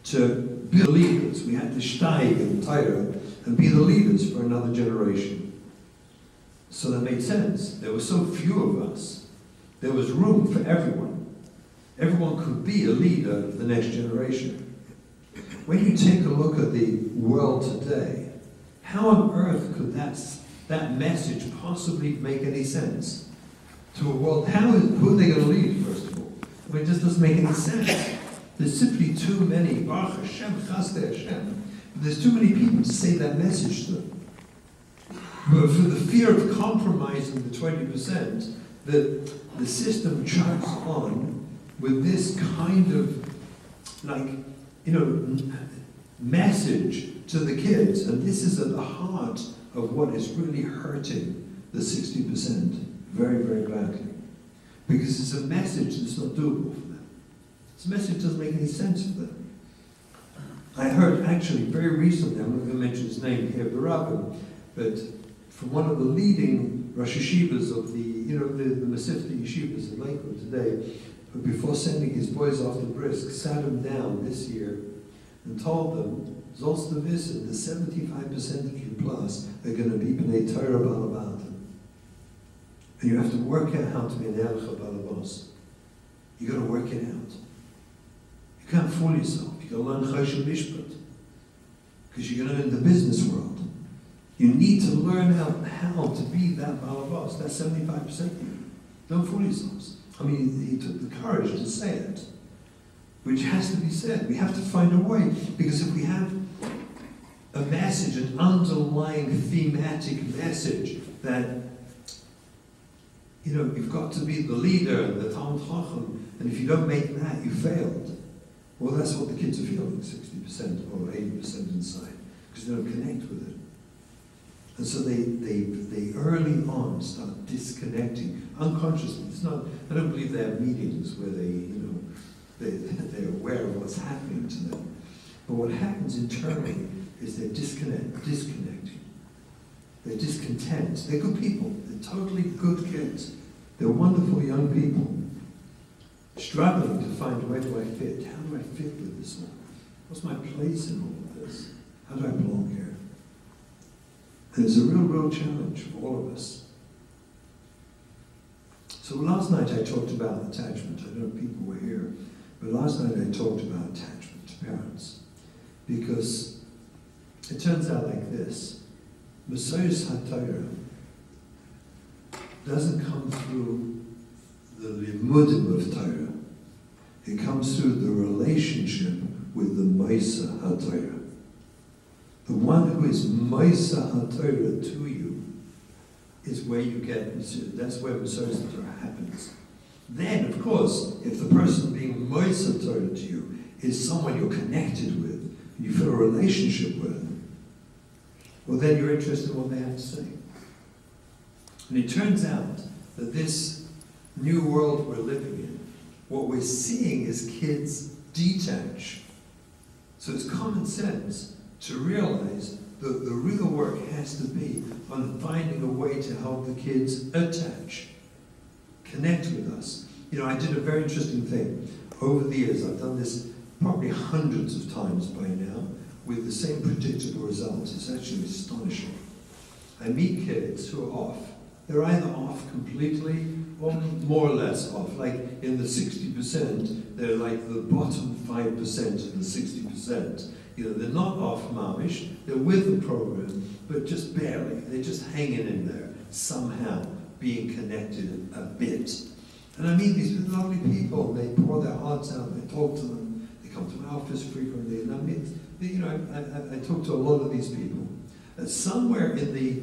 to be the leaders. We had to steig and Torah and be the leaders for another generation. So that made sense. There were so few of us. There was room for everyone. Everyone could be a leader of the next generation. When you take a look at the world today, how on earth could that message possibly make any sense to a world? Who are they going to lead, first of all? I mean, it just doesn't make any sense. There's simply too many. Baruch Hashem, Chasdei Hashem. There's too many people to say that message to them. But for the fear of compromising the 20%, the system chugs on with this kind of, message to the kids. And this is at the heart of what is really hurting the 60% very, very badly. Because it's a message that's not doable for them. This message doesn't make any sense for them. I heard actually very recently, I'm not going to mention his name here, the rabbi, but from one of the leading Rosh Yeshivas of the Masifta Yeshivas in Lakewood today, who before sending his boys off to Brisk, sat them down this year and told them, Zolsta Vissa, the 75% of you plus are going to be B'nai Torah Balabata. And you have to work out how to be an Elcha Balabos. You got to work it out. You can't fool yourself. You got to learn Choshen Mishpat. Because you're going to in the business world. You need to learn how to be that Balabos, that 75% of you. Don't fool yourselves. I mean, he took the courage to say it, which has to be said. We have to find a way, because if we have a message, an underlying thematic message that, you've got to be the leader and the Talmud Chacham, and if you don't make that, you failed. Well, that's what the kids are feeling, 60% or 80% inside, because they don't connect with it. And so they early on start disconnecting unconsciously. I don't believe they have meetings where they're aware of what's happening to them. But what happens internally is they're disconnecting. They're discontent. They're good people. They're totally good kids. They're wonderful young people. Struggling to find, where do I fit? How do I fit with this all? What's my place in all of this? How do I belong here? And it's a real challenge for all of us. So last night I talked about attachment. I don't know if people were here, but last night I talked about attachment to parents. Because it turns out like this. Messiah's HaTorah doesn't come through the limudim of Torah. It comes through the relationship with the Maisa HaTorah. The one who is Maisa HaTorah to you is where you get, that's where Messiah's HaTorah happens. Then, of course, if the person being Maisa Torah to you is someone you're connected with, you feel a relationship with, well, then you're interested in what they have to say. And it turns out that this new world we're living in, what we're seeing is kids detach. So it's common sense to realize that the real work has to be on finding a way to help the kids attach, connect with us. I did a very interesting thing. Over the years, I've done this probably hundreds of times by now, with the same predictable results. It's actually astonishing. I meet kids who are off. They're either off completely or more or less off. Like in the 60%, they're like the bottom 5% of the 60%. They're not off mamish, they're with the program, but just barely. They're just hanging in there, somehow being connected a bit. And I meet these lovely people, they pour their hearts out, I talk to them, they come to my office frequently, and I talk to a lot of these people. And somewhere in the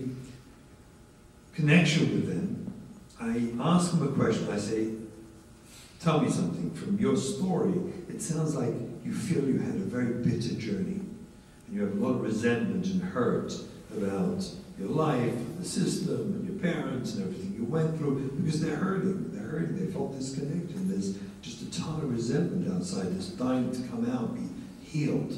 connection with them, I ask them a question, I say, tell me something, from your story, it sounds like you feel you had a very bitter journey. And you have a lot of resentment and hurt about your life, the system, and your parents, and everything you went through, because they're hurting, they felt disconnected. There's just a ton of resentment outside that's dying to come out, be healed.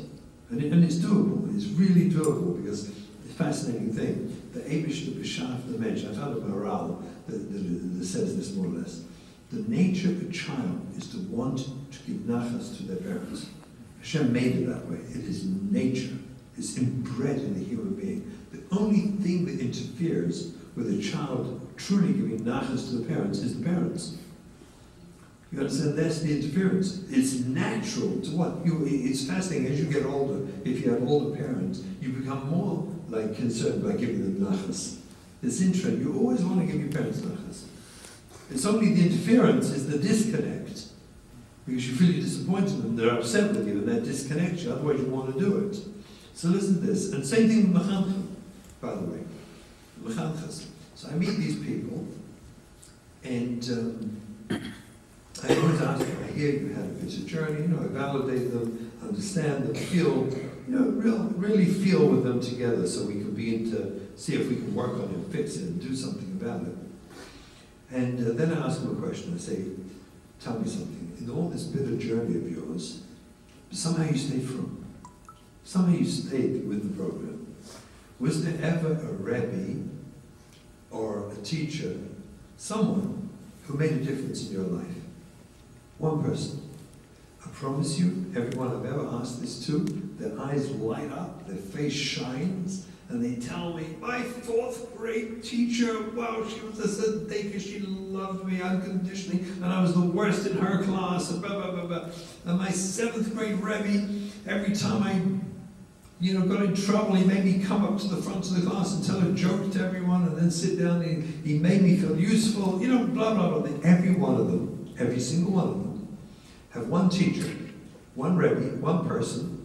And it's doable, it's really doable, because a fascinating thing. The Abish, the Bishaf, the Mensch, I found a morale that says this more or less. The nature of a child is to want to give nachas to their parents. Hashem made it that way. It is nature. It's inbred in the human being. The only thing that interferes with a child truly giving nachas to the parents is the parents. You understand? That's the interference. It's natural to what? It's fascinating. As you get older, if you have older parents, you become more concerned by giving them nachas. It's interesting. You always want to give your parents nachas. It's only the interference is the disconnect. Because you feel you're disappointed in them, they're upset with you, and that disconnects you, otherwise you want to do it. So listen to this. And same thing with Mechanchim, by the way. Mechanchas. So I meet these people, and I always ask them, I hear you had a bit of journey, I validate them, understand them, feel, really feel with them together so we can begin to see if we can work on it, fix it, and do something about it. And then I ask them a question. I say, tell me something. In all this bitter journey of yours, somehow you stayed from. Somehow you stayed with the program. Was there ever a Rebbe or a teacher, someone who made a difference in your life? One person. I promise you, everyone I've ever asked this to, their eyes light up, their face shines, and they tell me, my fourth grade teacher, wow, she was a tzaddik, she loved me unconditionally, and I was the worst in her class, and blah, blah, blah, blah. And my seventh grade Rebbe, every time I got in trouble, he made me come up to the front of the class and tell a joke to everyone, and then sit down, and he made me feel useful, blah, blah, blah. Every one of them, every single one of them, have one teacher, one Rebbe, one person,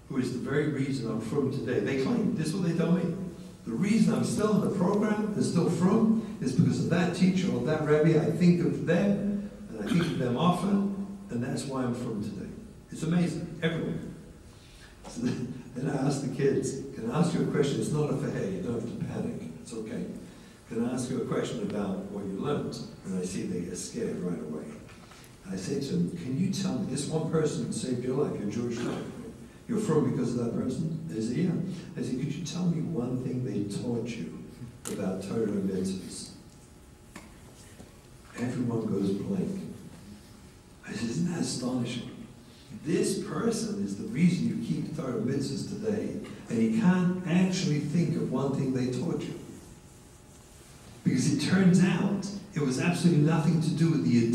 who is the very reason I'm frum today. They claim, this is what they tell me. The reason I'm still in the program and still frum is because of that teacher or that Rebbe. I think of them, and I think of them often, and that's why I'm frum today. It's amazing, everyone. So then I ask the kids, can I ask you a question? It's not a hey, you don't have to panic, it's okay. Can I ask you a question about what you learned? And I see they get scared right away. I say to them, can you tell me, this one person saved your life, your Jewish life. You're from because of that person? They say, yeah. I say, could you tell me one thing they taught you about Torah and mitzvahs? Everyone goes blank. I said, isn't that astonishing? This person is the reason you keep Torah and mitzvahs today, and you can't actually think of one thing they taught you. Because it turns out it was absolutely nothing to do with the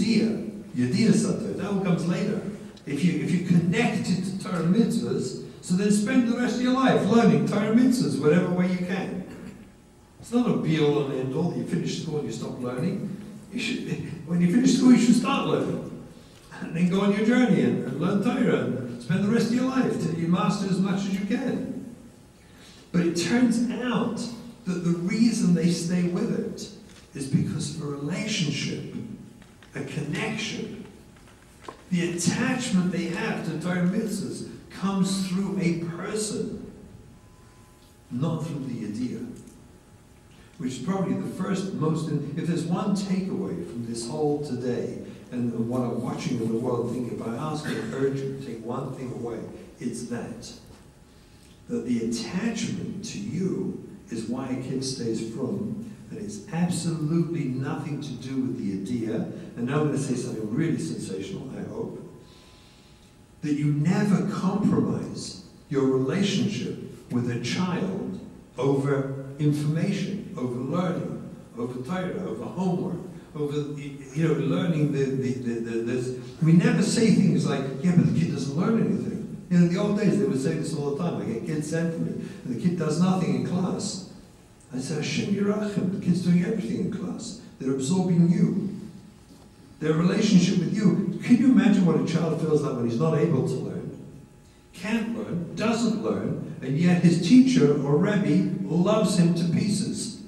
Yediyah Sator. That one comes later. If you connect it to Torah mitzvahs, so then spend the rest of your life learning Torah mitzvahs, whatever way you can. It's not a be-all and end-all. You finish school and you stop learning. When you finish school, you should start learning. And then go on your journey and learn Torah and spend the rest of your life till you master as much as you can. But it turns out that the reason they stay with it is because of a relationship, a connection. The attachment they have to Torah mitzvahs comes through a person, not through the idea. Which is probably the first if there's one takeaway from this whole today, and what I'm watching in the world, thinking, if I ask you to urge you to take one thing away, it's that the attachment to you is why a kid stays from, and it's absolutely nothing to do with the idea. And now I'm going to say something really sensational, I hope. That you never compromise your relationship with a child over information, over learning, over Torah, over homework, over learning this. We never say things like, yeah, but the kid doesn't learn anything. In the old days they would say this all the time. I get kids sent to me, and the kid does nothing in class. I said, Hashem Yirachim, the kid's doing everything in class. They're absorbing you. Their relationship with you. Can you imagine what a child feels like when he's not able to learn, can't learn, doesn't learn, and yet his teacher or Rebbe loves him to pieces?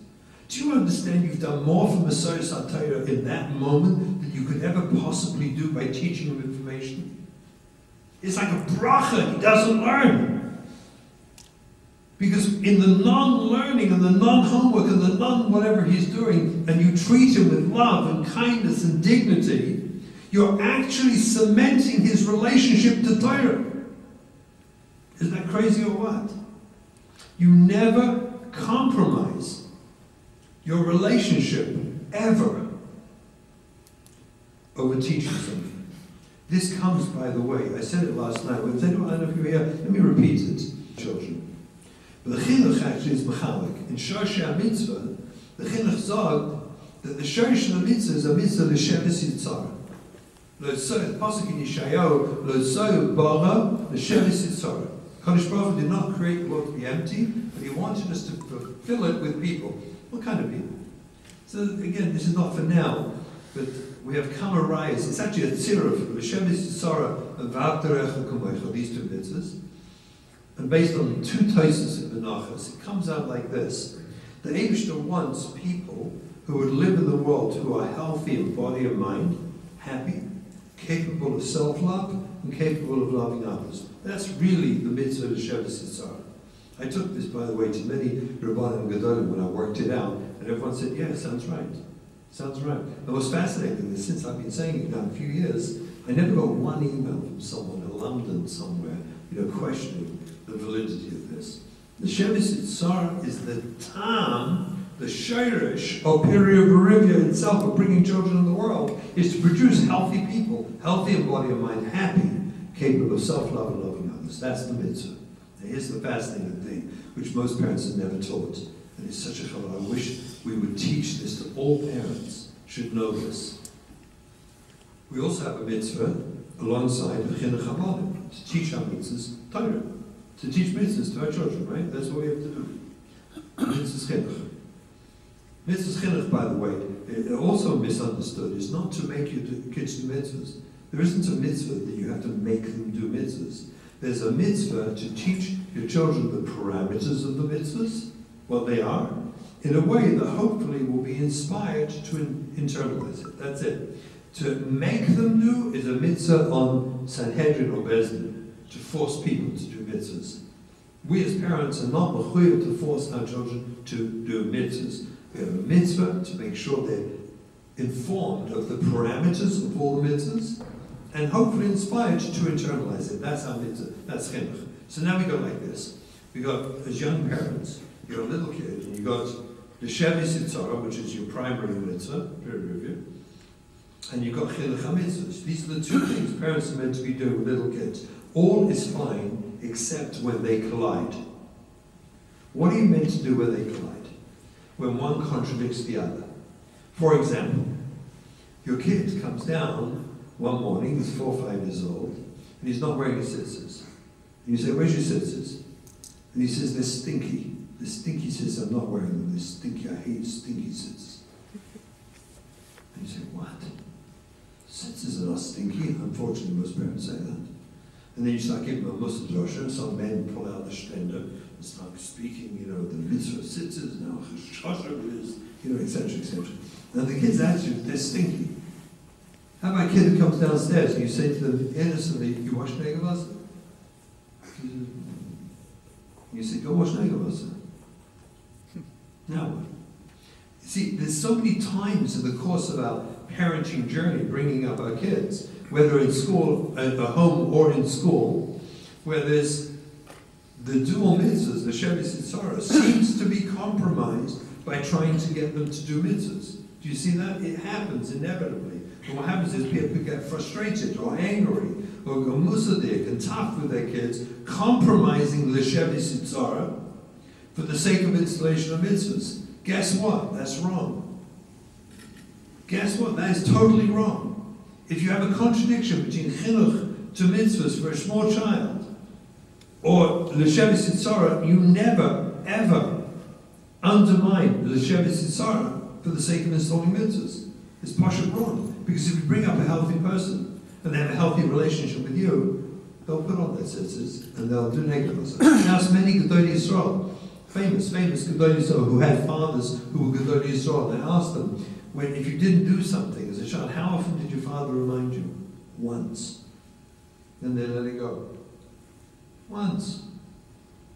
Do you understand you've done more for Messiah Satira in that moment than you could ever possibly do by teaching him information? It's like a bracha, he doesn't learn. Because in the non-learning and the non-homework and the non-whatever he's doing, and you treat him with love and kindness and dignity, you're actually cementing his relationship to Torah. Isn't that crazy or what? You never compromise your relationship ever over teaching something. This comes, by the way, I said it last night. I don't know if you were here. Let me repeat it, children. But the chinuch actually is mechalik. In Shoshei HaMitzvah, the chinuch zog that the Shosh of the mitzvah is a mitzvah l'sheves yitzhar. The pasuk in Yeshayahu, lo tzoyu bara l'sheves yitzhar. Kadosh Baruch Hu did not create the world to be empty, but He wanted us to fill it with people. What kind of people? So again, this is not for now, but we have come arise. It's actually a tziruf, l'sheves yitzhar and v'avtarecha kamocha, these two mitzvahs. And based on two toises in Menachos, it comes out like this. The Eibishter wants people who would live in the world who are healthy in body and mind, happy, capable of self-love, and capable of loving others. That's really the mitzvah of Shevis Yitzhar. I took this, by the way, to many Rabbanim and Gedolim when I worked it out, and everyone said, yeah, sounds right. Sounds right. And what's fascinating is since I've been saying it now a few years, I never got one email from someone in London somewhere, questioning the validity of this. The Shevis Yitzhar is the tam, the shirish, or period of Berivia itself of bringing children in the world, is to produce healthy people, healthy in body and mind, happy, capable of self-love and loving others. That's the mitzvah. And here's the fascinating thing, which most parents have never taught. And it's such a chavah. I wish we would teach this to all parents, should know this. We also have a mitzvah alongside the chinuch habanim, to teach our mitzvahs Torah, to teach mitzvahs to our children, right? That's what we have to do. Mitzvahs chinuch. Mitzvahs chinuch, by the way, also misunderstood, is not to make your kids do mitzvahs. There isn't a mitzvah that you have to make them do mitzvahs. There's a mitzvah to teach your children the parameters of the mitzvahs, what they are, in a way that hopefully will be inspired to internalize it. That's it. To make them do is a mitzvah on Sanhedrin or Bezdin, to force people to do mitzvahs. We as parents are not mechuyev to force our children to do mitzvahs. We have a mitzvah to make sure they're informed of the parameters of all the mitzvahs, and hopefully inspired to internalize it. That's our mitzvah. That's chinuch. So now we go like this. We got, as young parents, you got a little kid, and you got the Shevis Yitzhar, which is your primary mitzvah, peer review, and you've got chinuch ha-mitzvahs. These are the two things parents are meant to be doing with little kids. All is fine except when they collide. What are you meant to do when they collide? When one contradicts the other. For example, your kid comes down one morning, he's 4 or 5 years old, and he's not wearing his scissors. And you say, where's your scissors? And he says, they're stinky. The stinky scissors, I'm not wearing them. They're stinky, I hate stinky scissors. And you say, what? Scissors are not stinky. Unfortunately, most parents say that. And then you start giving them a mussar drosha, some men pull out the stender and start speaking, the mitzvah of scissors, now chashosha is, etc., etc. And the kid's attitude, they're stinky. How about a kid who comes downstairs and you say to them innocently, you wash negavasa? You say, go wash negavasa. Now what? See, there's so many times in the course of our parenting journey, bringing up our kids, whether in school, at home or in school, where there's the dual mitzvahs, the Shevis Yitzhar, seems to be compromised by trying to get them to do mitzvahs. Do you see that? It happens inevitably. And what happens is people get frustrated or angry or go musadik and tough with their kids, compromising the Shevis Yitzhar for the sake of installation of mitzvahs. Guess what? That's wrong. Guess what? That is totally wrong. If you have a contradiction between chinuch to mitzvahs for a small child, or l'shevis yitzhara, you never, ever undermine l'shevis yitzhara for the sake of installing mitzvahs. It's pashut wrong. Because if you bring up a healthy person, and they have a healthy relationship with you, they'll put on their tzitzis, and they'll do negavasa. Now, many Gedolei Yisrael, famous Gedolei Yisrael, who had fathers who were Gedolei Yisrael, and I asked them, if you didn't do something as a child, how often did your father remind you? Once. Then they let it go. Once.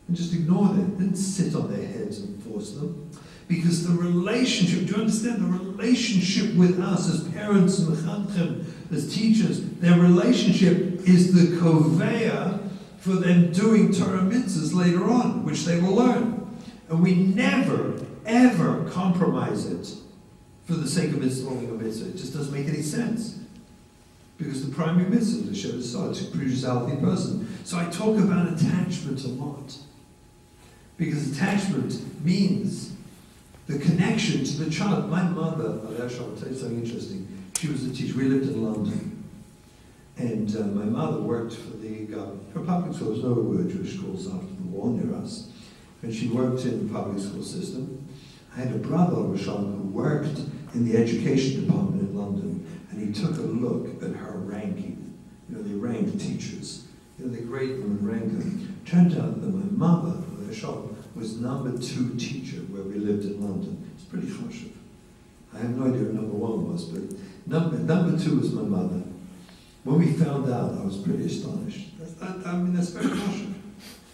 And just ignored it. Didn't sit on their heads and force them. Because the relationship, do you understand? The relationship with us as parents and mechanchim, as teachers, their relationship is the koveya for them doing Torah mitzvahs later on, which they will learn. And we never, ever compromise it for the sake of installing a mitzvah. It just doesn't make any sense. Because the primary mitzvah is to show the to produce a healthy person. So I talk about attachment a lot. Because attachment means the connection to the child. My mother, I'll tell you something interesting. She was a teacher. We lived in London. And my mother worked for the public schools. There were Jewish schools after the war near us. And she worked in the public school system. I had a brother, Rabbi Shimon, who worked in the education department in London. And he took a look at her ranking. You know, they ranked teachers. You know, they grade them and rank them. Turned out that my mother, Rabbi Shimon, was number 2 teacher where we lived in London. It's pretty choshev. I have no idea who number 1 was, but number 2 was my mother. When we found out, I was pretty astonished. That's very choshev.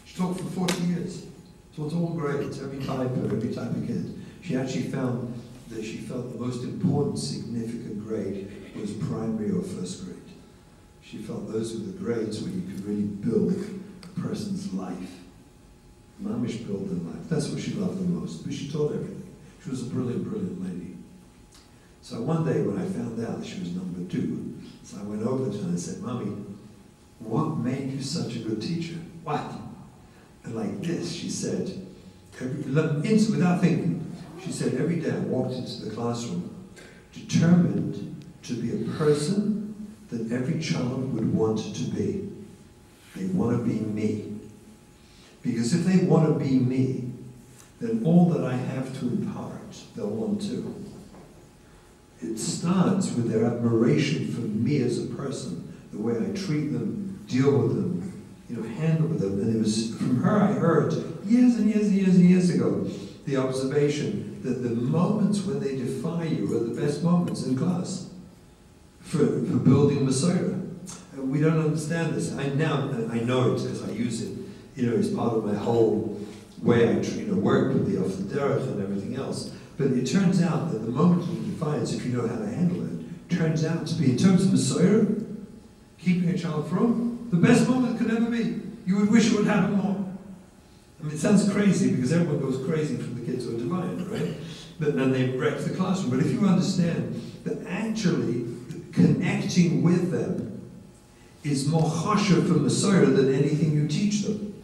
She taught for 40 years. Taught all grades, every type of kid. She actually found that she felt the most important, significant grade was primary or first grade. She felt those were the grades where you could really build a person's life. Mamish build their life. That's what she loved the most. But she taught everything. She was a brilliant, brilliant lady. So one day when I found out that she was number 2, so I went over to her and I said, Mommy, what made you such a good teacher? What? And like this, she said, without thinking, she said, every day I walked into the classroom determined to be a person that every child would want to be. They want to be me. Because if they want to be me, then all that I have to impart, they'll want to. It starts with their admiration for me as a person, the way I treat them, deal with them, handle with them. And it was from her I heard years and years and years and years ago the observation that the moments when they defy you are the best moments in class for building Messiah. And we don't understand this. I know it because I use it, as part of my whole way I work with the off the derech and everything else. But it turns out that the moment of defiance, if you know how to handle it, turns out to be, in terms of Messiah, keeping a child from, the best moment could ever be. You would wish it would happen more. I mean, it sounds crazy because everyone goes crazy from the kids who are divine, right? But then they wreck the classroom. But if you understand that actually connecting with them is more chashuv for Messiah than anything you teach them.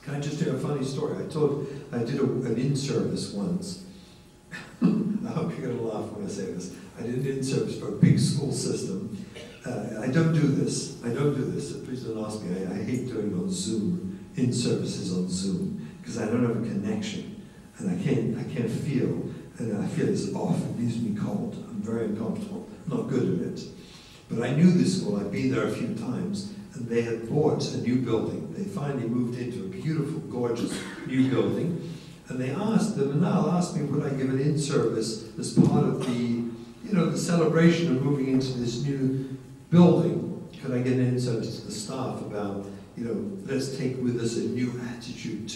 Can I just tell you a funny story? I did an in-service once. I hope you're going to laugh when I say this. I did an in-service for a big school system. I don't do this. Please don't ask me. I hate doing it on Zoom. In-services on Zoom because I don't have a connection and I can't feel, and I feel it's off. It leaves me cold. I'm very uncomfortable. I'm not good at it. But I knew this school. I'd been there a few times, and they had bought a new building. They finally moved into a beautiful, gorgeous new building. And they asked them, and now asked me, would I give an in-service as part of the, the celebration of moving into this new building? Could I get an in-service to the staff about, let's take with us a new attitude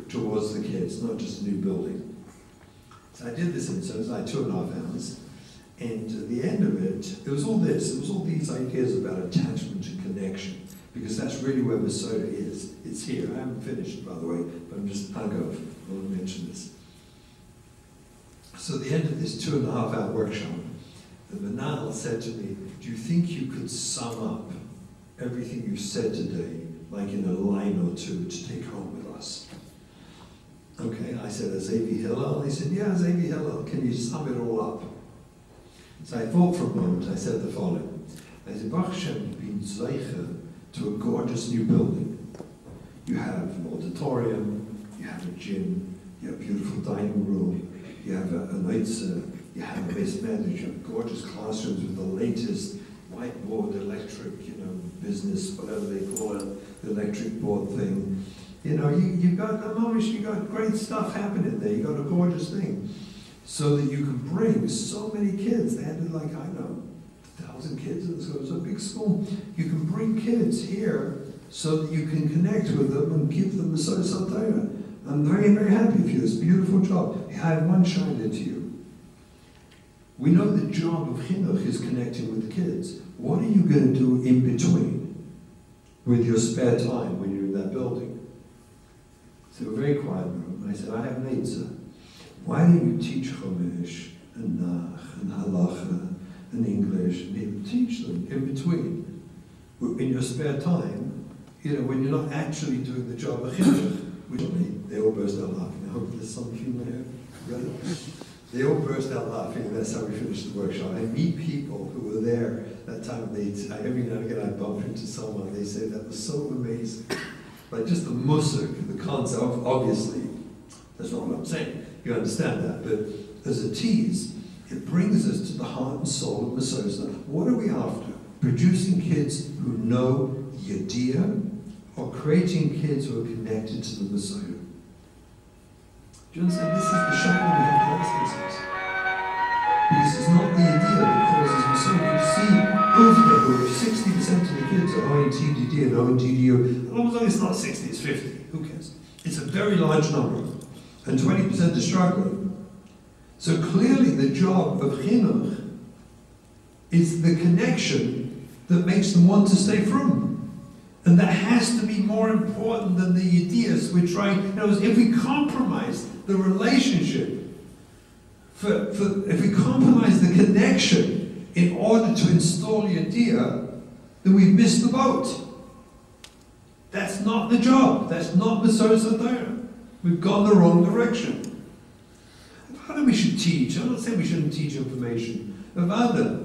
towards the kids, not just a new building. So I did this in-service, I had 2.5 hours. And at the end of it, it was all these ideas about attachment and connection, because that's really where Messiah is. It's here. I haven't finished, by the way, but I want to mention this. So at the end of this 2.5-hour workshop, the Manal said to me, do you think you could sum up everything you said today, like in a line or two, to take home with us? Okay, I said, Azevi Hillel? He said, yeah, Azevi Hillel. Can you sum it all up? So I thought for a moment, I said the following. I said, Baruch Hashem, you've been zeicher to a gorgeous new building. You have an auditorium, you have a gym, you have a beautiful dining room, you have a neitzah, you have a base management, you have gorgeous classrooms with the latest whiteboard, electric, business, whatever they call it, the electric board thing. You've got great stuff happening there. You've got a gorgeous thing. So that you can bring so many kids. They had 1,000 kids in the school. It was a big school. You can bring kids here so that you can connect with them and give them the Messiah Torah. I'm very, very happy for you. It's a beautiful job. I have one shine into you. We know the job of chinuch is connecting with the kids. What are you going to do in between with your spare time when you're in that building? So a very quiet room. I said, I have an answer. Why don't you teach Chumash and Nach and Halacha and English and even teach them in between, in your spare time, when you're not actually doing the job of chinuch, which they all burst out laughing. I hope there's some humor here. They all burst out laughing, and that's how we finished the workshop. I meet people who were there that time. Every now and again I bump into someone, they say that was so amazing. Like just the musuk, the concept, obviously, that's not what I'm saying. You understand that, but as a tease, it brings us to the heart and soul of Messiah. What are we after? Producing kids who know Yediyah, or creating kids who are connected to the Messiah? Do you understand? This is the shayla we have to ask ourselves. Because it's not the idea that causes Messiah. You see, ultimately, if 60% of the kids are ONTDD and ONTDU, as long as it's not 60, it's 50. Who cares? It's a very large number. And 20% are struggling. So clearly the job of chinuch is the connection that makes them want to stay from. And that has to be more important than the ideas we're trying. If we compromise the relationship, if we compromise the connection in order to install the idea, then we've missed the boat. That's not the job. That's not Messiah Sadara. We've gone the wrong direction. How do we should teach? I'm not saying we shouldn't teach information of other,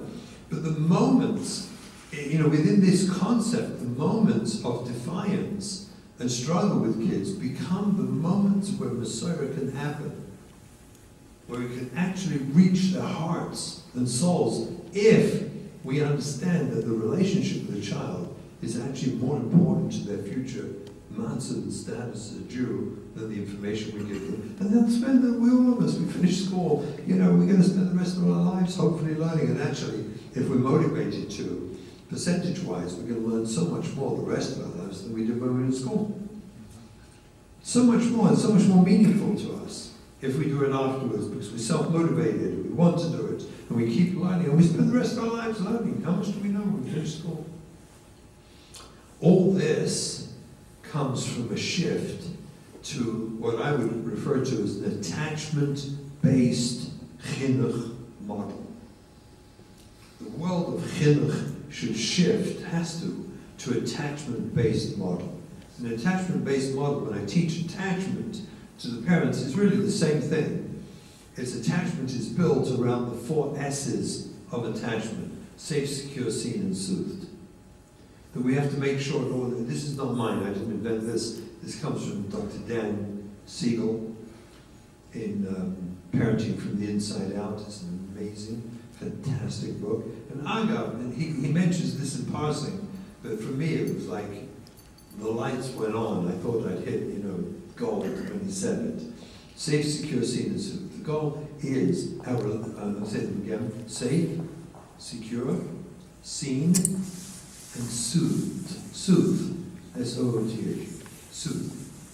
but the moments, within this concept, the moments of defiance and struggle with kids become the moments where Messiah can happen, where we can actually reach their hearts and souls if we understand that the relationship with the child is actually more important to their future matzah and status as a Jew than the information we give them. And they'll spend all of us, we finish school, we're going to spend the rest of our lives hopefully learning. And actually, if we're motivated to, percentage-wise, we're going to learn so much more the rest of our lives than we did when we were in school. So much more, and so much more meaningful to us if we do it afterwards, because we're self-motivated, we want to do it, and we keep learning, and we spend the rest of our lives learning. How much do we know when we finish school? All this comes from a shift to what I would refer to as an attachment-based chinuch model. The world of chinuch should shift, has to attachment-based model. An attachment-based model, when I teach attachment to the parents, is really the same thing. Its attachment is built around the 4 S's of attachment: safe, secure, seen, and soothed. That we have to make sure, this is not mine, I didn't invent this. This comes from Dr. Dan Siegel in Parenting from the Inside Out. It's an amazing, fantastic book. And Agav, and he mentions this in passing, but for me it was like the lights went on. I thought I'd hit, gold when he said it. Safe, secure, seen, and soothed. The goal is, I'll say it again, safe, secure, seen, and soothed. Soothe. S-O-O-T-H. Soothe.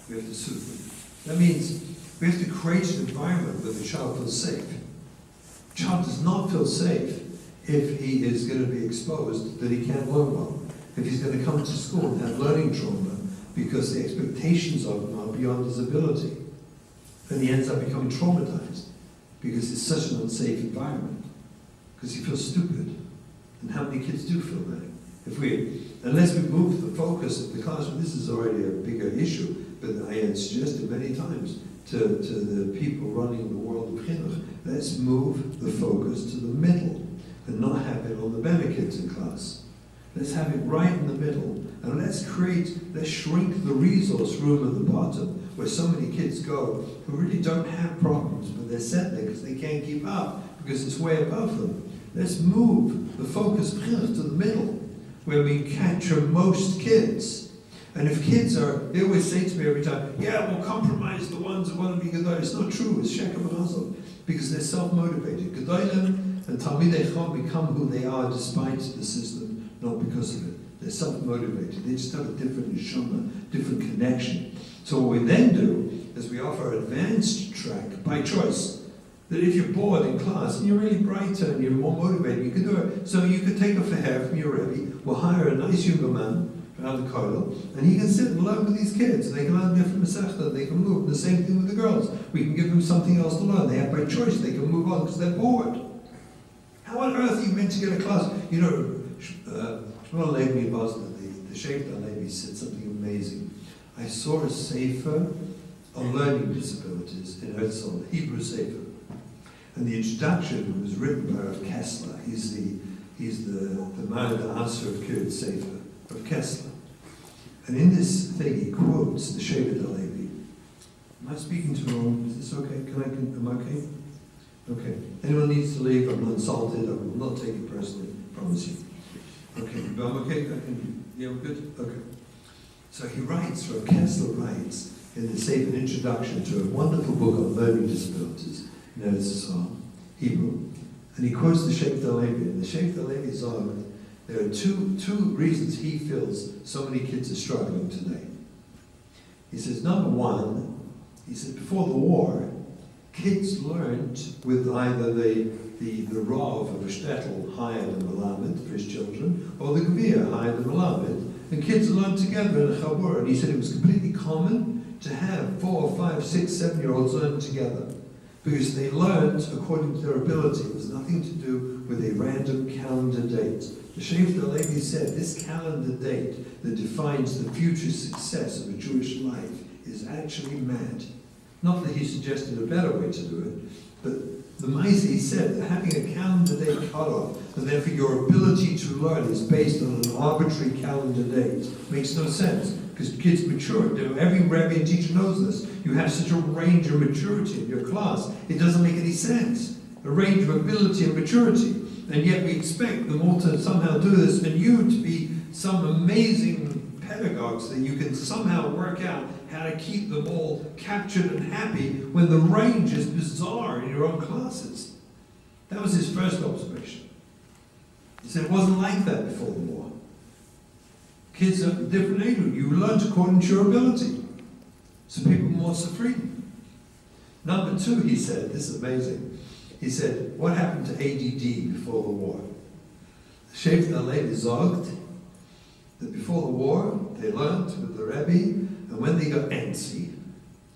We have to soothe them. That means we have to create an environment where the child feels safe. The child does not feel safe if he is going to be exposed that he can't learn well. If he's going to come to school and have learning trauma because the expectations of him are beyond his ability. And he ends up becoming traumatized because it's such an unsafe environment. Because he feels stupid. And how many kids do feel that? Unless we move the focus of the classroom, this is already a bigger issue, but I had suggested many times to the people running the world of chinuch, let's move the focus to the middle and not have it on the better kids in class. Let's have it right in the middle, and let's shrink the resource room at the bottom, where so many kids go who really don't have problems, but they're sent there because they can't keep up, because it's way above them. Let's move the focus to the middle, where we capture most kids. And if kids they always say to me every time, we'll compromise the ones that want to be Gedolim. It's not true, it's Sheker V'Chazal, because they're self-motivated. Gedolim and Talmidei Chacham become who they are despite the system, not because of it. They're self-motivated. They just have a different neshama, different connection. So what we then do is we offer an advanced track by choice. That if you're bored in class and you're really brighter and you're more motivated, you can do it. So you could take off a hair from your Rebbe, we'll hire a nice younger man, around the kollel, and he can sit and learn with these kids. And they can learn different masechta, they can move. The same thing with the girls. We can give them something else to learn. They have by choice. They can move on because they're bored. How on earth are you meant to get a class? You know, Shmuel Levi Boston, the Sheikh Levi said something amazing. I saw a sefer on learning disabilities in Herzl, a Hebrew sefer. And the introduction was written by Rav Kessler. He's the man of the answer of Kiryat Sefer of Kessler. And in this thing he quotes the Shevet Levi. Am I speaking to wrong? Is this okay? Am I okay? Okay. Anyone needs to leave, I'm not insulted, I will not take it personally, promise you. Okay, but I'm okay? Yeah, we're good? Okay. So he writes, Rav Kessler writes, in the Sefer introduction to a wonderful book on learning disabilities, in Eretz Yisrael, Hebrew, and he quotes the Sheikh Levi, and the Sheikh Levi is on, there are two reasons he feels so many kids are struggling today. He says, number one, he said, before the war, kids learned with either the Rav of a shtetl hired a Melamed for his children, or the Gvir hired a Melamed, and kids learned together in a chabur. And he said it was completely common to have 4, 5, 6, 7-year-olds learn together, because they learned according to their ability. It was nothing to do with a random calendar date. The Sheikh Levi said this calendar date that defines the future success of a Jewish life is actually mad. Not that he suggested a better way to do it, but the Maisi said that having a calendar date cut off, and therefore your ability to learn is based on an arbitrary calendar date, makes no sense, because kids mature. Every rabbi and teacher knows this. You have such a range of maturity in your class. It doesn't make any sense. A range of ability and maturity. And yet we expect them all to somehow do this, and you to be some amazing pedagogues that you can somehow work out how to keep them all captured and happy when the range is bizarre in your own classes. That was his first observation. He said it wasn't like that before the war. Kids are different age. You learn according to your ability. So people were more freedom. Number two, he said, this is amazing. He said, what happened to ADD before the war? Sheikh Levi zogt that before the war, they learned with the Rebbe, and when they got antsy,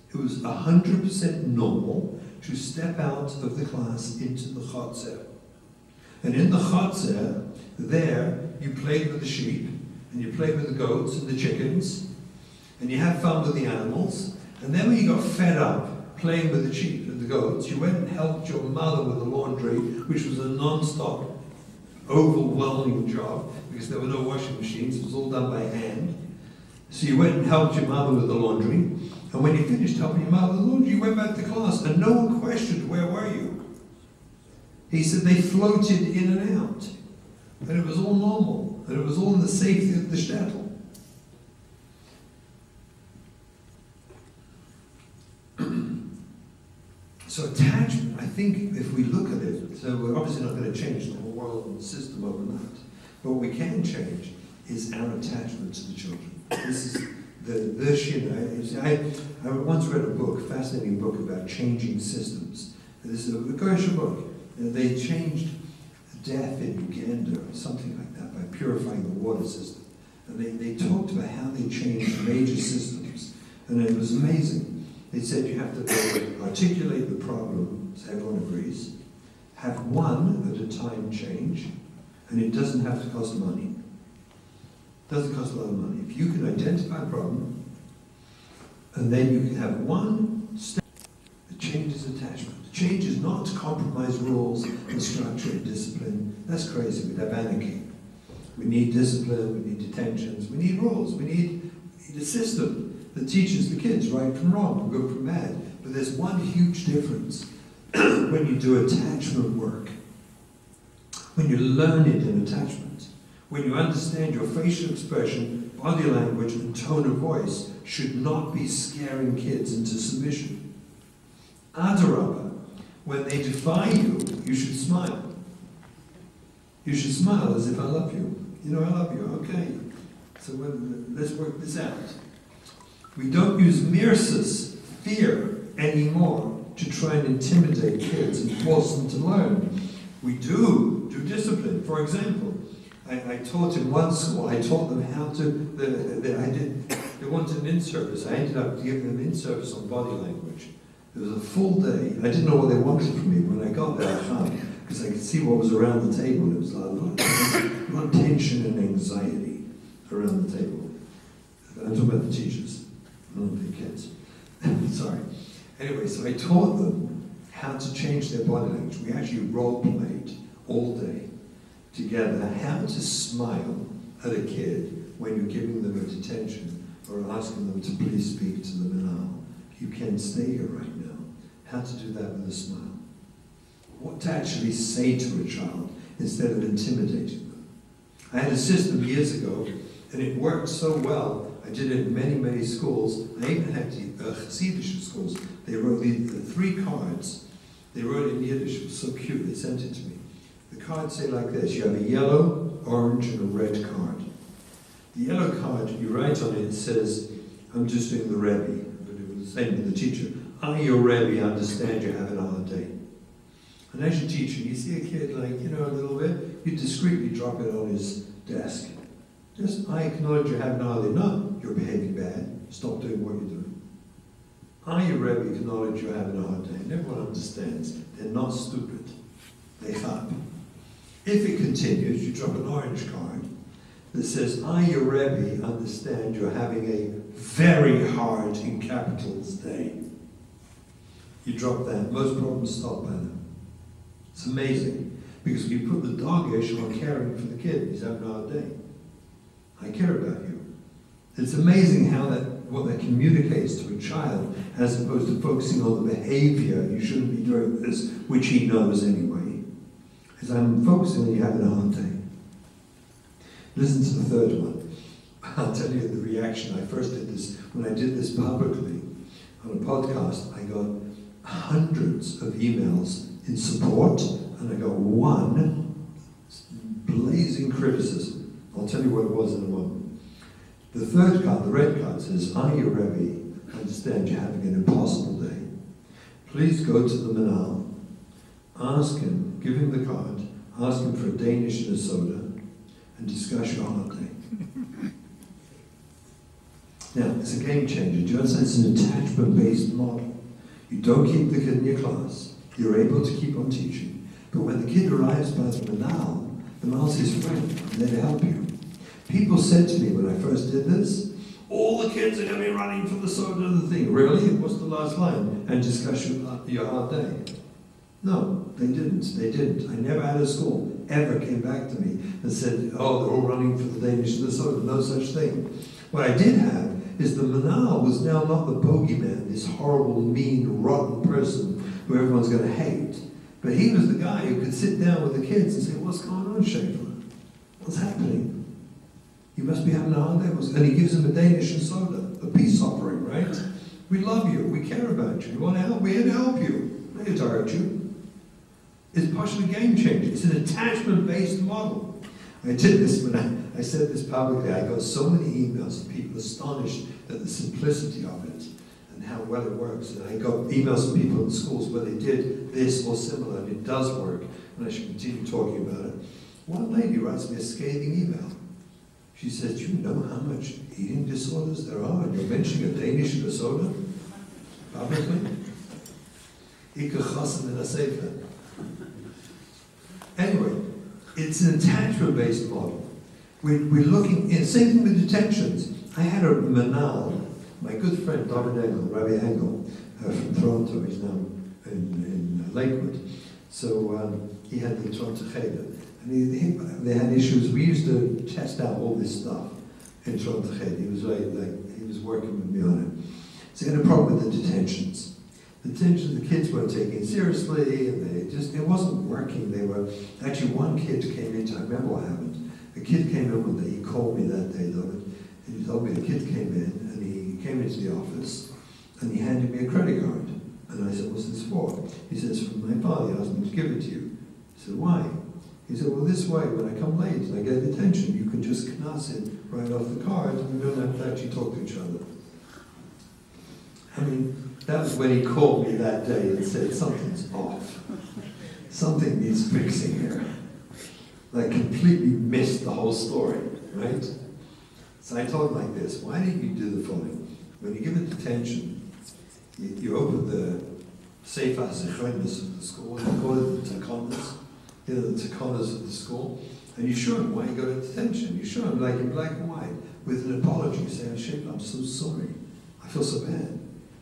it was 100% normal to step out of the class into the chotzer. And in the chotzer, there, you played with the sheep, and you played with the goats and the chickens, and you had fun with the animals, and then when you got fed up playing with the sheep and the goats, you went and helped your mother with the laundry, which was a non-stop, overwhelming job, because there were no washing machines, it was all done by hand. So you went and helped your mother with the laundry, and when you finished helping your mother with the laundry, you went back to class, and no one questioned, where were you? He said they floated in and out, and it was all normal, and it was all in the safety of the shtetl. So attachment, I think if we look at it, so we're obviously not going to change the whole world and the system overnight, but what we can change is our attachment to the children. This is the chinuch. I once read a book, a fascinating book about changing systems. This is a Goyish book. They changed death in Uganda or something like that by purifying the water system. And they talked about how they changed major systems. And it was amazing. They said you have to articulate the problem, so everyone agrees, have one at a time change, and it doesn't have to cost money. It doesn't cost a lot of money. If you can identify a problem, and then you can have one step that changes attachment. The change is not to compromise rules and structure and discipline. That's crazy. We'd have anarchy. We need discipline, we need detentions, we need rules, we need a system that teaches the kids right from wrong, good from bad. But there's one huge difference when you do attachment work. When you learn it in attachment, when you understand your facial expression, body language, and tone of voice should not be scaring kids into submission. Adarabba, when they defy you, you should smile. You should smile as if I love you. You know, I love you, okay. So let's work this out. We don't use mirsus, fear, anymore to try and intimidate kids and force them to learn. We do discipline. For example, I taught in one school, I taught them how to, they wanted an in-service. I ended up giving them in-service on body language. It was a full day. I didn't know what they wanted from me. When I got there, I found, because I could see what was around the table. It was a lot of tension and anxiety around the table. I'm talking about the teachers, not the kids. Sorry. Anyway, so I taught them how to change their body language. We actually role-played all day together how to smile at a kid when you're giving them a detention or asking them to please speak to the manal. You can stay here right now. How to do that with a smile. What to actually say to a child instead of intimidating them. I had a system years ago, and it worked so well. I did it in many, many schools. I even had Hasidic schools. They wrote the 3 cards. They wrote it in Yiddish. It was so cute. They sent it to me. The cards say like this. You have a yellow, orange, and a red card. The yellow card, you write on it, it says, I'm just doing the Rebbe. But it was the same with the teacher. I, your Rebbe, understand you're having a hard day. And as your teacher, you see a kid like, a little bit, you discreetly drop it on his desk. Just, I acknowledge you're having a hard day. Not, you're behaving bad. Stop doing what you're doing. I, your Rebbe, acknowledge you're having a hard day. And everyone understands. They're not stupid. They help. If it continues, you drop an orange card that says, I, your Rebbe, understand you're having a very hard, in capitals, day. You drop that. Most problems stop by then. It's amazing. Because you put the dogish on caring for the kid. He's having a hard day. I care about you. It's amazing how what that communicates to a child, as opposed to focusing on the behavior, you shouldn't be doing this, which he knows anyway. Because I'm focusing on you having a hard day. Listen to the third one. I'll tell you the reaction. I first did this, when I did this publicly on a podcast, I got hundreds of emails in support, and I got one blazing criticism. I'll tell you what it was in a moment. The third card, the red card, says, I, your Rebbe, understand you're having an impossible day. Please go to the manal, ask him, give him the card, ask him for a Danish and a soda, and discuss your hard day. Now, it's a game changer. Do you understand? It's an attachment-based model. You don't keep the kid in your class. You're able to keep on teaching. But when the kid arrives by the manal's his friend, and there to help you. People said to me when I first did this, all the kids are going to be running for the soda and the thing. Really? What's the last line? And discuss your hard day. No, they didn't. They didn't. I never had a school ever came back to me and said, oh, they're all running for the Danish and the soda. No such thing. What I did have is the manal was now not the bogeyman, this horrible, mean, rotten person who everyone's going to hate. But he was the guy who could sit down with the kids and say, what's going on, Schaefer? What's happening? You must be having a hard day. And he gives them a Danish and soda, a peace offering, right? We love you. We care about you. You want to help? We're here to help you. We're here to hurt you. It's partially game changer. It's an attachment-based model. I did this when I said this publicly. I got so many emails of people astonished at the simplicity of it and how well it works. And I got emails from people in schools where they did this or similar, and it does work. And I should continue talking about it. One lady writes me a scathing email. She says, do you know how much eating disorders there are? And you're mentioning a Danish and a soda? Publicly? Anyway, it's an attachment-based model. We're looking, same thing with detentions. I had a manal, my good friend David Engel, Rabbi Engel, from Toronto. He's now in Lakewood. So he had the Toronto Cheder. And they had issues. We used to test out all this stuff in Toronto Cheder. He was he was working with me on it. So he had a problem with the detentions. The kids weren't taking it seriously, and it wasn't working. They were, actually one kid came into, I remember what happened. A kid came in one day, he called me that day, David, and he told me the kid came in, and he came into the office, and he handed me a credit card. And I said, what's this for? He says, from my father, he asked me to give it to you. I said, why? He said, well, this way, when I come late and I get detention, you can just knas it right off the card, and we don't have to actually talk to each other. I mean, that was when he called me that day and said, something's off. Something needs fixing here. like completely missed the whole story, right? So I told him like this, why don't you do the following? When you give it detention, you open the Sefer Zichronis of the school, you call it the Takonas, the Takonas of the school, and you show him why you got a detention. You show him like in black and white, with an apology, you say, Hashem, I'm so sorry. I feel so bad.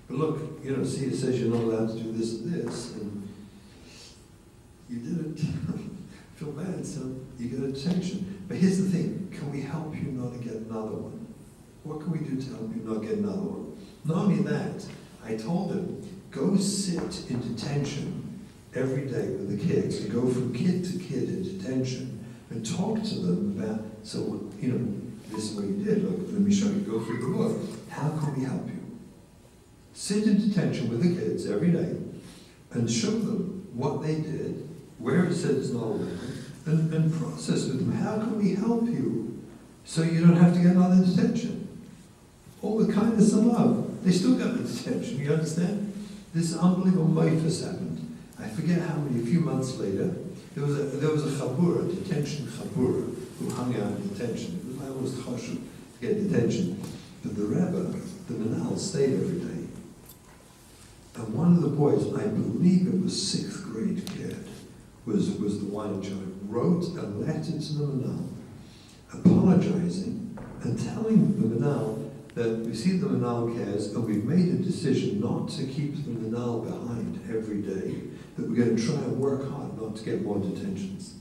But look, see, it says you're not allowed to do this and this, and you didn't. Feel bad, so you get a detention. But here's the thing, can we help you not to get another one? What can we do to help you not get another one? Not only that, I told him, go sit in detention every day with the kids, and go from kid to kid in detention, and talk to them about, so, this is what you did, look, let me show you, go through the book. How can we help you? Sit in detention with the kids every day, and show them what they did, where it said it's not allowed, and process with them, how can we help you so you don't have to get another detention? All the kindness and love. They still got the detention, you understand? This unbelievable mofus happened. I forget how many, a few months later, there was a chabura, a detention chabura, who hung out in detention. It was almost chashuv to get detention. But the Rebbe, the Manal, stayed every day. And one of the boys, I believe it was 6th grade kid, was the one in charge, wrote a letter to the Manal, apologizing and telling the Manal that we see the Manal cares and we've made a decision not to keep the Manal behind every day, that we're going to try and work hard not to get more detentions.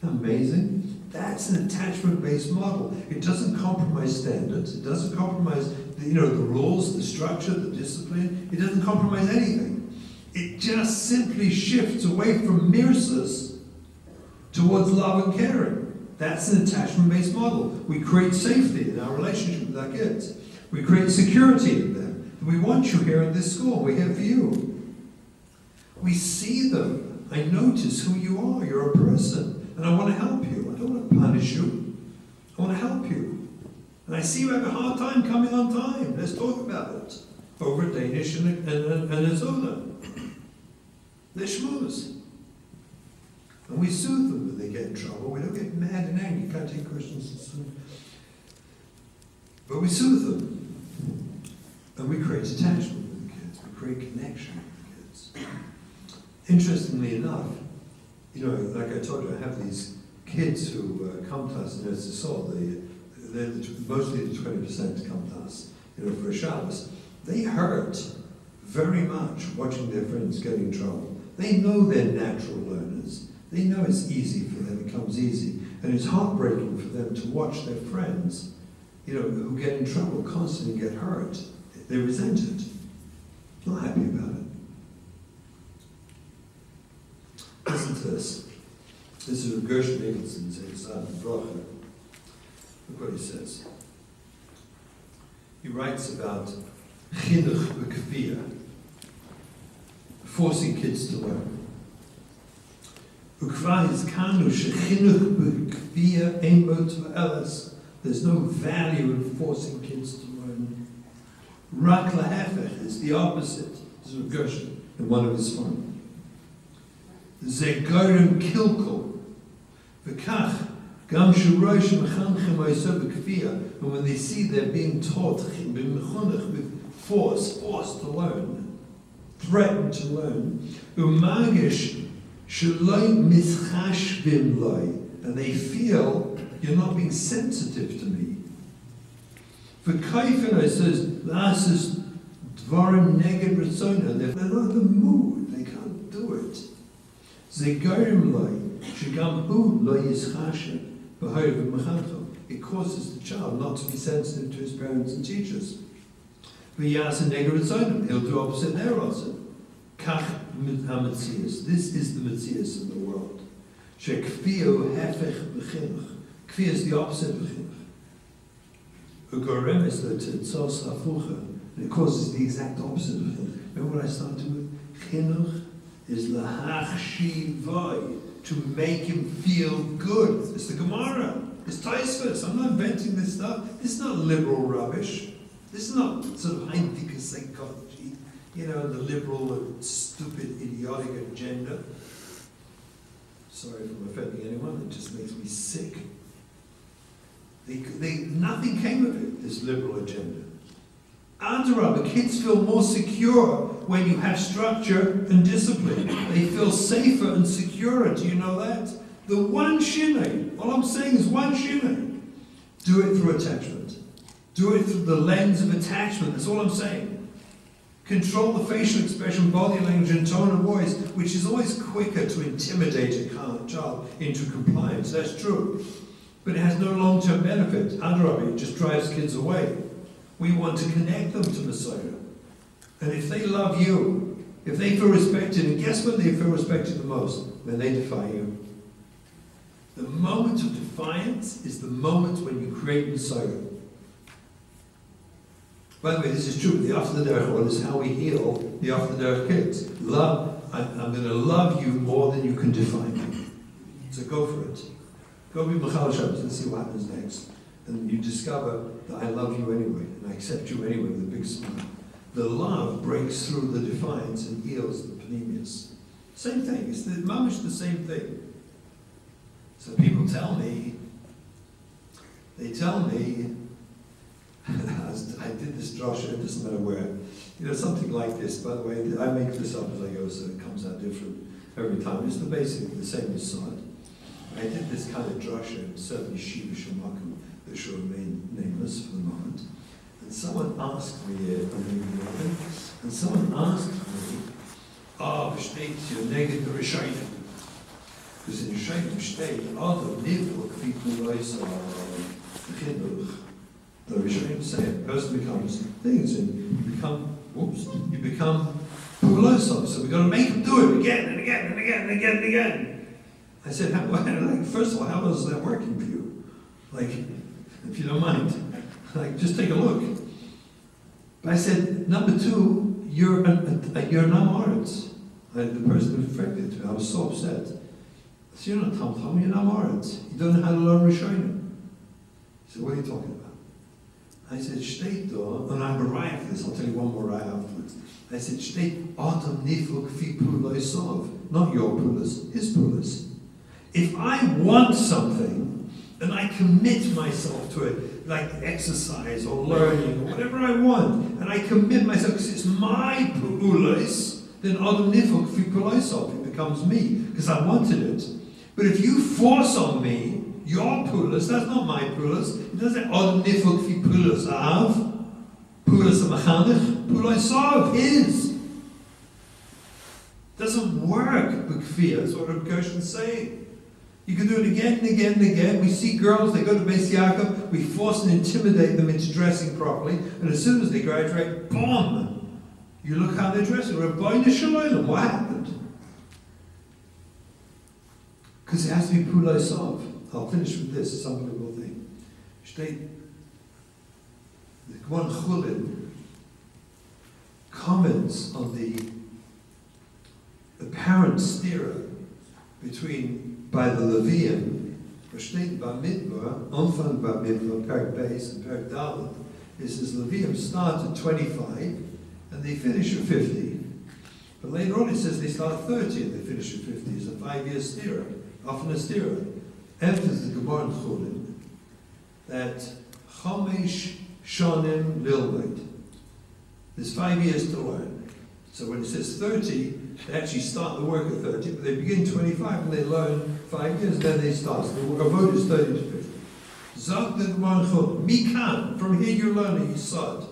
Amazing. That's an attachment-based model. It doesn't compromise standards. It doesn't compromise the rules, the structure, the discipline. It doesn't compromise anything. It just simply shifts away from mirsas towards love and caring. That's an attachment-based model. We create safety in our relationship with our kids. We create security in them. We want you here in this school. We're here for you. We see them. I notice who you are. You're a person. And I want to help you. I don't want to punish you. I want to help you. And I see you have a hard time coming on time. Let's talk about it. Over Danish and a soda. They're schmooze. And we soothe them when they get in trouble. We don't get mad and angry. You can't take Christians and soothe. But we soothe them. And we create attachment with the kids. We create connection with the kids. Interestingly enough, like I told you, I have these kids who come to us in Eretz Yisrael. They're mostly the 20% come to us, for Shabbos. They hurt very much watching their friends get in trouble. They know they're natural learners. They know it's easy for them, it comes easy. And it's heartbreaking for them to watch their friends, who get in trouble, constantly get hurt. They resent it. Not happy about it. Listen to this. This is Gershon Nicholson's Exam Bracha. Look what he says. He writes about chinuch b'kfiyah, forcing kids to learn. There's no value in forcing kids to learn. Rak lahefech is the opposite. This is Gershon in one of his songs. Zegorim kilkul, v'kach gam shurosh mechanchem oiseh b'kfiyah. And when they see they're being taught with forced to learn, threatened to learn, umagish shaloi mischashvim loi, and they feel you're not being sensitive to me. V'kaifen, it says, lasis dvarim neged ritzona. They're not in the mood. They can't do it. Zegorim loi shegam hu lo yischashem b'hoyev v'mechanchom. It causes the child not to be sensitive to his parents and teachers. V'yasa neged ritzona. He'll do opposite there also. Kach ha-metzias. This is the metzias in the world. Shekfio hefech b'chinuch. Kfir is the opposite of chinuch. Ugorem is the tzos hafucha. And it causes the exact opposite of chinuch. Remember what I started with? Chinuch is lahachshivai, to make him feel good. It's the Gemara. It's Taisvus. I'm not inventing this stuff. This is not liberal rubbish. This is not sort of Heidegger psychology. The liberal, stupid, idiotic agenda. Sorry if I'm offending anyone, it just makes me sick. Nothing came of it, this liberal agenda. Adarabah, kids feel more secure when you have structure and discipline. They feel safer and secure. Do you know that? The one chinuch, all I'm saying is one chinuch. Do it through attachment. Do it through the lens of attachment. That's all I'm saying. Control the facial expression, body language, and tone of voice, which is always quicker to intimidate a child into compliance. That's true. But it has no long-term benefit. Adarabah, it just drives kids away. We want to connect them to Messiah. And if they love you, if they feel respected, and guess when they feel respected the most? When they defy you. The moment of defiance is the moment when you create Messiah. By the way, this is true with the After the Derech. This is how we heal the After the Derech kids. Love, I'm going to love you more than you can define me. So go for it. Go be Machal Shabbos. Let's see what happens next. And you discover that I love you anyway, and I accept you anyway with a big smile. The love breaks through the defiance and heals the panemius. Same thing. It's mamish the same thing. So people tell me, I did this drasha, it doesn't matter where, something like this. By the way, I make this up as I go, so it comes out different every time. It's the same as Sod. I did this kind of drasha in certain yeshiva shemakim that shall remain nameless for the moment. And someone asked me, besteht hier neged the Rishayim. Because in Rishayim steht, Adam nivul kfi pulois chinuch. The Rishayim say a person becomes things, and you become pulois. So we've got to make them do it again and again and again and again and again. I said, first of all, how is that working for you? If you don't mind, just take a look. But I said, number two, you're Namaretz. The person who affected me, I was so upset. I said, you're not Tam, you're Namaretz. You don't know how to learn Rishonim. He said, what are you talking about? I said, Shteit do, and I'm a raya for this, I'll tell you one more raya afterwards. I said, Shteit Adam niflu kfi puloi sov, not your pulas, his pulas. If I want something, and I commit myself to it, like exercise or learning or whatever I want, and I commit myself because it's my pulas, then Adam niflu kfi puloi sov, it becomes me, because I wanted it. But if you force on me, your pulas, that's not my pulas. It doesn't say Adam niflu kfi pulas av, pulas amachanich, puloi sov, his. Doesn't work, b'kfiyah, that's what Rabbi Gershon's saying. You can do it again and again and again. We see girls, they go to Beis Yaakov, we force and intimidate them into dressing properly, and as soon as they graduate, boom! You look how they're dressing. Rabbeinu Shalom, what happened? Because it has to be puloi sov. I'll finish with this, it's an unbelievable thing. The Gemara Chulin comments on the apparent stira by the Levium, Versteht Bamidbar, Anfang Bamidbar, Perek Beis and Perek Dalet, it says Levium start at 25 and they finish at 50. But later on it says they start at 30 and they finish at 50. It's a 5-year stira, often a stira. Emphasis the Gemara in Chulin that Chomesh Shonim Lilved. There's 5 years to learn. So when it says 30, they actually start the work at 30, but they begin 25 and they learn 5 years, then they start. So the vote is 30 to 50. Zog the Gemara in Chulin. Mikan, from here you're learning Yisod.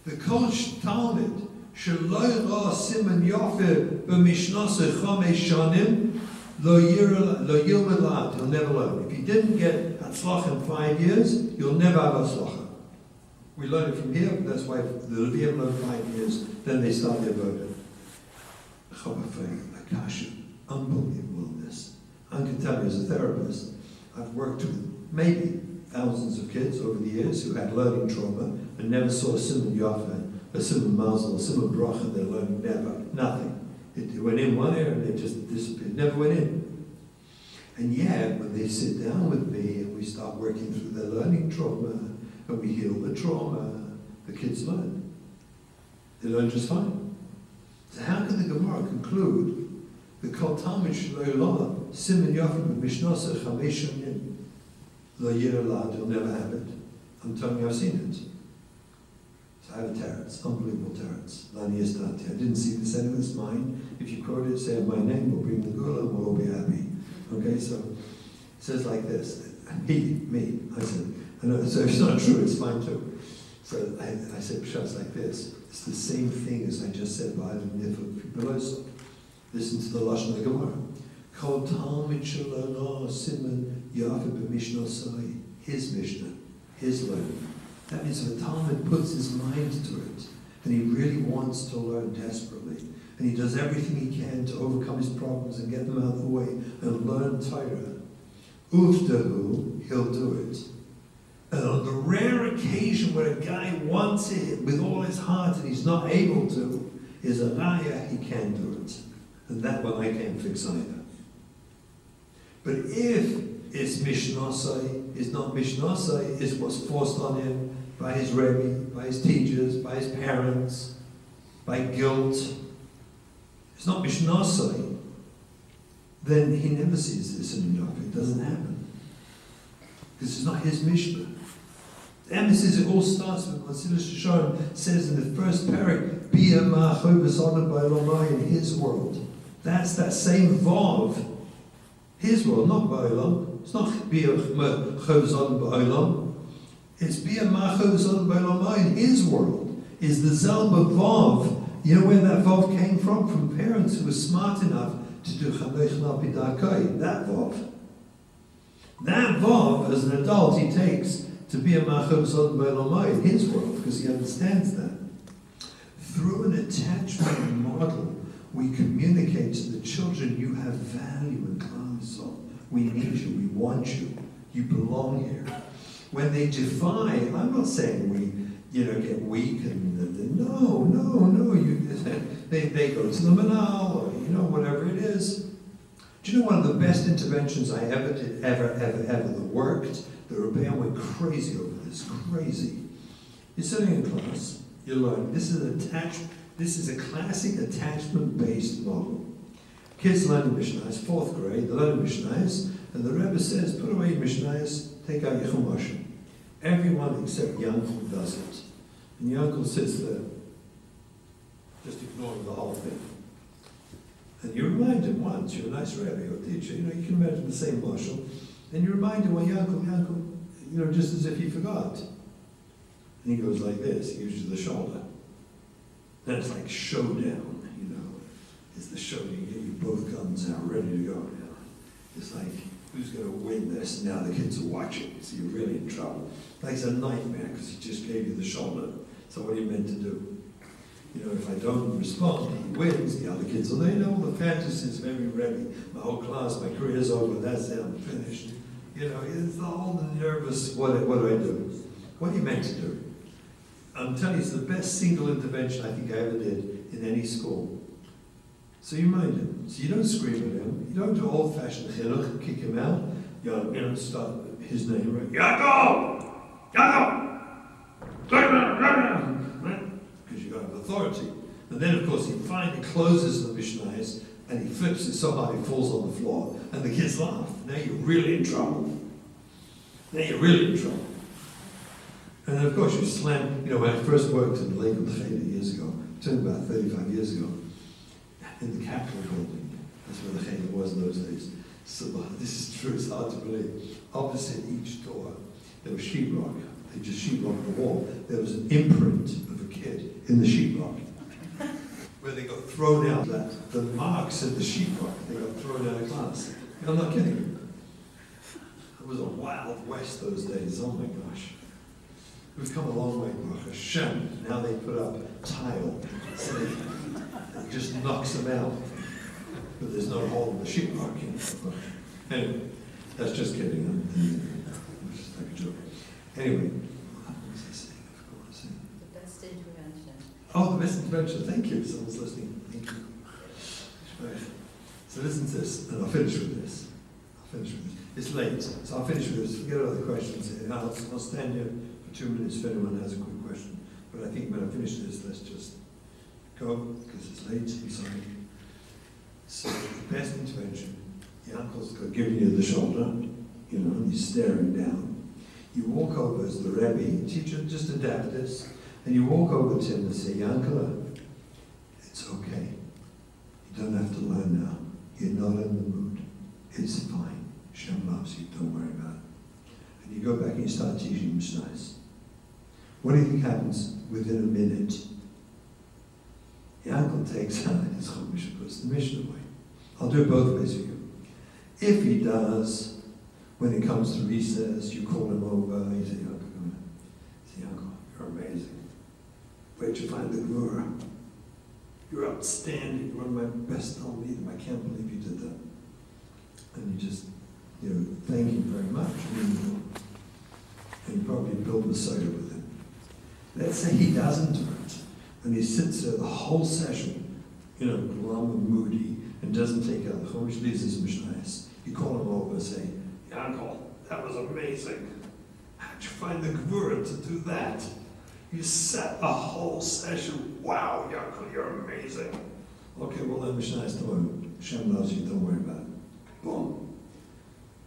The Kol Talmud Sheloi Ra Siman Yofer B'Mishnasa Chomesh Shonim Lo Yilmed Lad, he'll never learn. If you didn't get Hatzlacha in 5 years, you'll never have Hatzlacha. We learn it from here, that's why the Levium learn 5 years, then they start their vote. Unbelievableness. I can tell you as a therapist, I've worked with maybe thousands of kids over the years who had learning trauma and never saw a Simon Yofa, a Simon Mazel, a Simon Bracha, their learning, never, nothing. It went in one ear and it just disappeared, never went in. And yet, when they sit down with me and we start working through their learning trauma and we heal the trauma, the kids learn. They learn just fine. So how can the Gemara conclude The Kol Talmud Shelo Siman Yafim Mishnasa Chamesh Shanim Lo Yira Lad, you'll never have it. I'm telling you, I've seen it. So I have a teretz, unbelievable teretz. Lani Estati. I didn't see this anywhere, it's mine. If you quote it, say my name, we'll bring the gula and we'll all be happy. Okay, so it says like this. Me, I said. So if it's not true, it's fine too. So I said Pshat's like this. It's the same thing as I just said by the Nifah. Listen to the Lashon of the Gemara. Kol Talmud Shelo Siman Yafim B'Mishnasai. His Mishnah, his learning. That means if a Talmud puts his mind to it, and he really wants to learn desperately, and he does everything he can to overcome his problems and get them out of the way and learn Torah, Uvdahu, he'll do it. And on the rare occasion where a guy wants it with all his heart and he's not able to, is a raya, he can do it. And that one I can't fix either. But if it's Mishnasai, it's not Mishnasai, it's what's forced on him by his Rebbe, by his teachers, by his parents, by guilt, it's not Mishnasai, then he never sees this in Yom. It doesn't happen. Because it's not his Mishnah. The emphasis, it all starts with what Silas Shoshon says in the first parak, Bia ma'achov v'sonah ba'elamai, in his world. That's that same Vav. His world, not ba'elam. It's not Bia ma'achov v'sonah ba'elam. It's Bia ma'achov v'sonah ba'elamai, in his world. Is the Zelba Vav. You know where that Vav came from? From parents who were smart enough to do Chanech Lapi Darkai. That Vav. That Vav, as an adult, he takes to be a Ma'achov Zod B'Elamai in his world, because he understands that. Through an attachment model, we communicate to the children, you have value in Klal. We need you, we want you, you belong here. When they defy, I'm not saying we, get weak and no, they go to the Manal, or whatever it is. Do you know one of the best interventions I ever did, ever that worked? The Rebbeim went crazy over this, crazy. You're sitting in class, you learn. This is a classic attachment-based model. Kids learn the Mishnayos, 4th grade, they learn the Mishnayos, and the Rebbe says, put away your Mishnayos, take out your Chumashim. Everyone except Yankel does it. And Yankel sits there, just ignoring the whole thing. And you remind him once, you're a nice Rebbe or teacher, you can imagine the same marshal, and you remind him, well, Yankel, just as if he forgot. And he goes like this, he uses the shoulder. Then it's like showdown, It's the show, you get your both guns out, ready to go now. It's like, who's going to win this? Now the kids are watching, so you're really in trouble. Like it's a nightmare, because he just gave you the shoulder. So what are you meant to do? If I don't respond, he wins. The other kids, they know the fantasies of every Rebbe. My whole class, my career's over, that's it, I'm finished. It's all the nervous, what do I do? What are you meant to do? I'm telling you, it's the best single intervention I think I ever did in any school. So you mind him. So you don't scream at him. You don't do old-fashioned chinuch, kick him out. You don't start his name, right? Yaakov! Yaakov! Because you got authority. And then, of course, he finally closes the Mishnayos and he flips it so hard he falls on the floor. And the kids laugh. Now you're really in trouble. And then, of course, you slam. When I first worked in Lakewood Cheder years ago, about 35 years ago, in the Capitol building, that's where the Cheder was in those days. So this is true, it's hard to believe. Opposite each door, there was sheetrock. They just sheetrocked the wall. There was an imprint of a kid in the sheetrock, where they got thrown out. The marks of the sheetrock, they got thrown out of class. I'm not kidding. It was a wild west those days. Oh my gosh. We've come a long way, Baruch Hashem. Now they put up tile. So it just knocks them out. But there's no hole in the sheetrock. Anyway, that's just kidding. It's just like a joke. Anyway, what was I saying? I forgot what I was saying. The best intervention. Oh, the best intervention. Thank you. Someone's listening. Thank you. Right. So listen to this, and I'll finish with this. It's late, so I'll finish with this. Forget all the questions. I'll stand here for 2 minutes if anyone has a quick question. But I think when I finish this, let's just go, because it's late. I'm sorry. So the best intervention, the uncle's giving you the shoulder, and he's staring down. You walk over as the Rebbe, teacher, just adapt this, and you walk over to him and say, Yankala, it's okay. You don't have to learn now. You're not in the mood. It's fine. Shem loves you. Don't worry about it. And you go back and you start teaching him Mishnayos. What do you think happens within a minute? The uncle takes out his chumash and puts the Mishnah away. I'll do it both ways for you. If he does, when it comes to recess, you call him over, you say, Uncle, come on. Say, Uncle, you're amazing. Where'd you find the Gemara? You're outstanding. You're one of my best Talmidim. I can't believe you did that. And you just, thank him very much. And you probably build a soda with him. Let's say he doesn't do it, and he sits there the whole session, glum and moody, and doesn't take out the Chumash, leaves his Mishnayos. You call him over and say, Uncle, that was amazing. How'd you find the Gemara to do that? You sat the whole session. Wow, Uncle, you're amazing. Okay, well then Mishnayos tomorrow. Shem loves you, don't worry about it. Boom.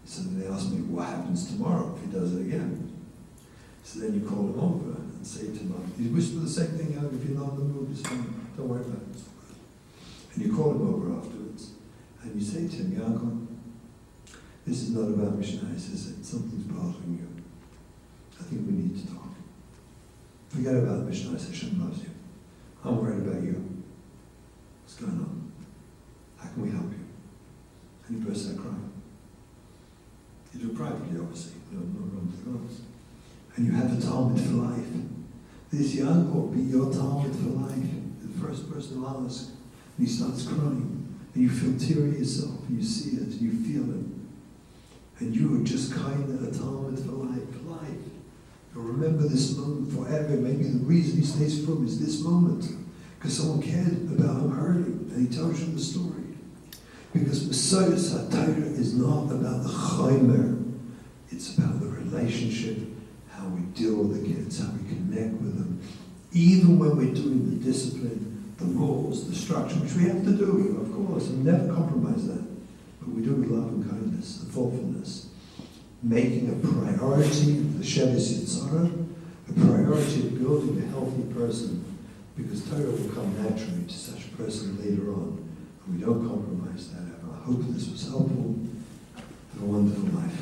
So then they ask me, what happens tomorrow if he does it again? So then you call him over and say to him, you whisper the same thing out, if you're not in the mood, it's fine, don't worry about it, it's all good. And you call him over afterwards, and you say to him, Yaakov, this is not about Mishnayos, is it? Something's bothering you. I think we need to talk. Forget about Mishnayos, Hashem loves you. I'm worried about you. What's going on? How can we help you? And you burst out crying. You do it privately, obviously, no wrong to the gods. And you have a Talmud for life. This young will be your Talmud for life. The first person will ask, and he starts crying, and you feel teary yourself, and you see it, and you feel it. And you are just kind of a Talmud for life. You'll remember this moment forever. Maybe the reason he stays from is this moment, because someone cared about him hurting, and he tells you the story. Because Messiah Satira is not about the chaimer, it's about the relationship, how we deal with the kids, how we connect with them. Even when we're doing the discipline, the rules, the structure, which we have to do, of course, and never compromise that. But we do it with love and kindness, and thoughtfulness. Making a priority of the Shevis Yitzhara, a priority of building a healthy person, because Torah will come naturally to such a person later on. And we don't compromise that ever. I hope this was helpful. Have a wonderful life.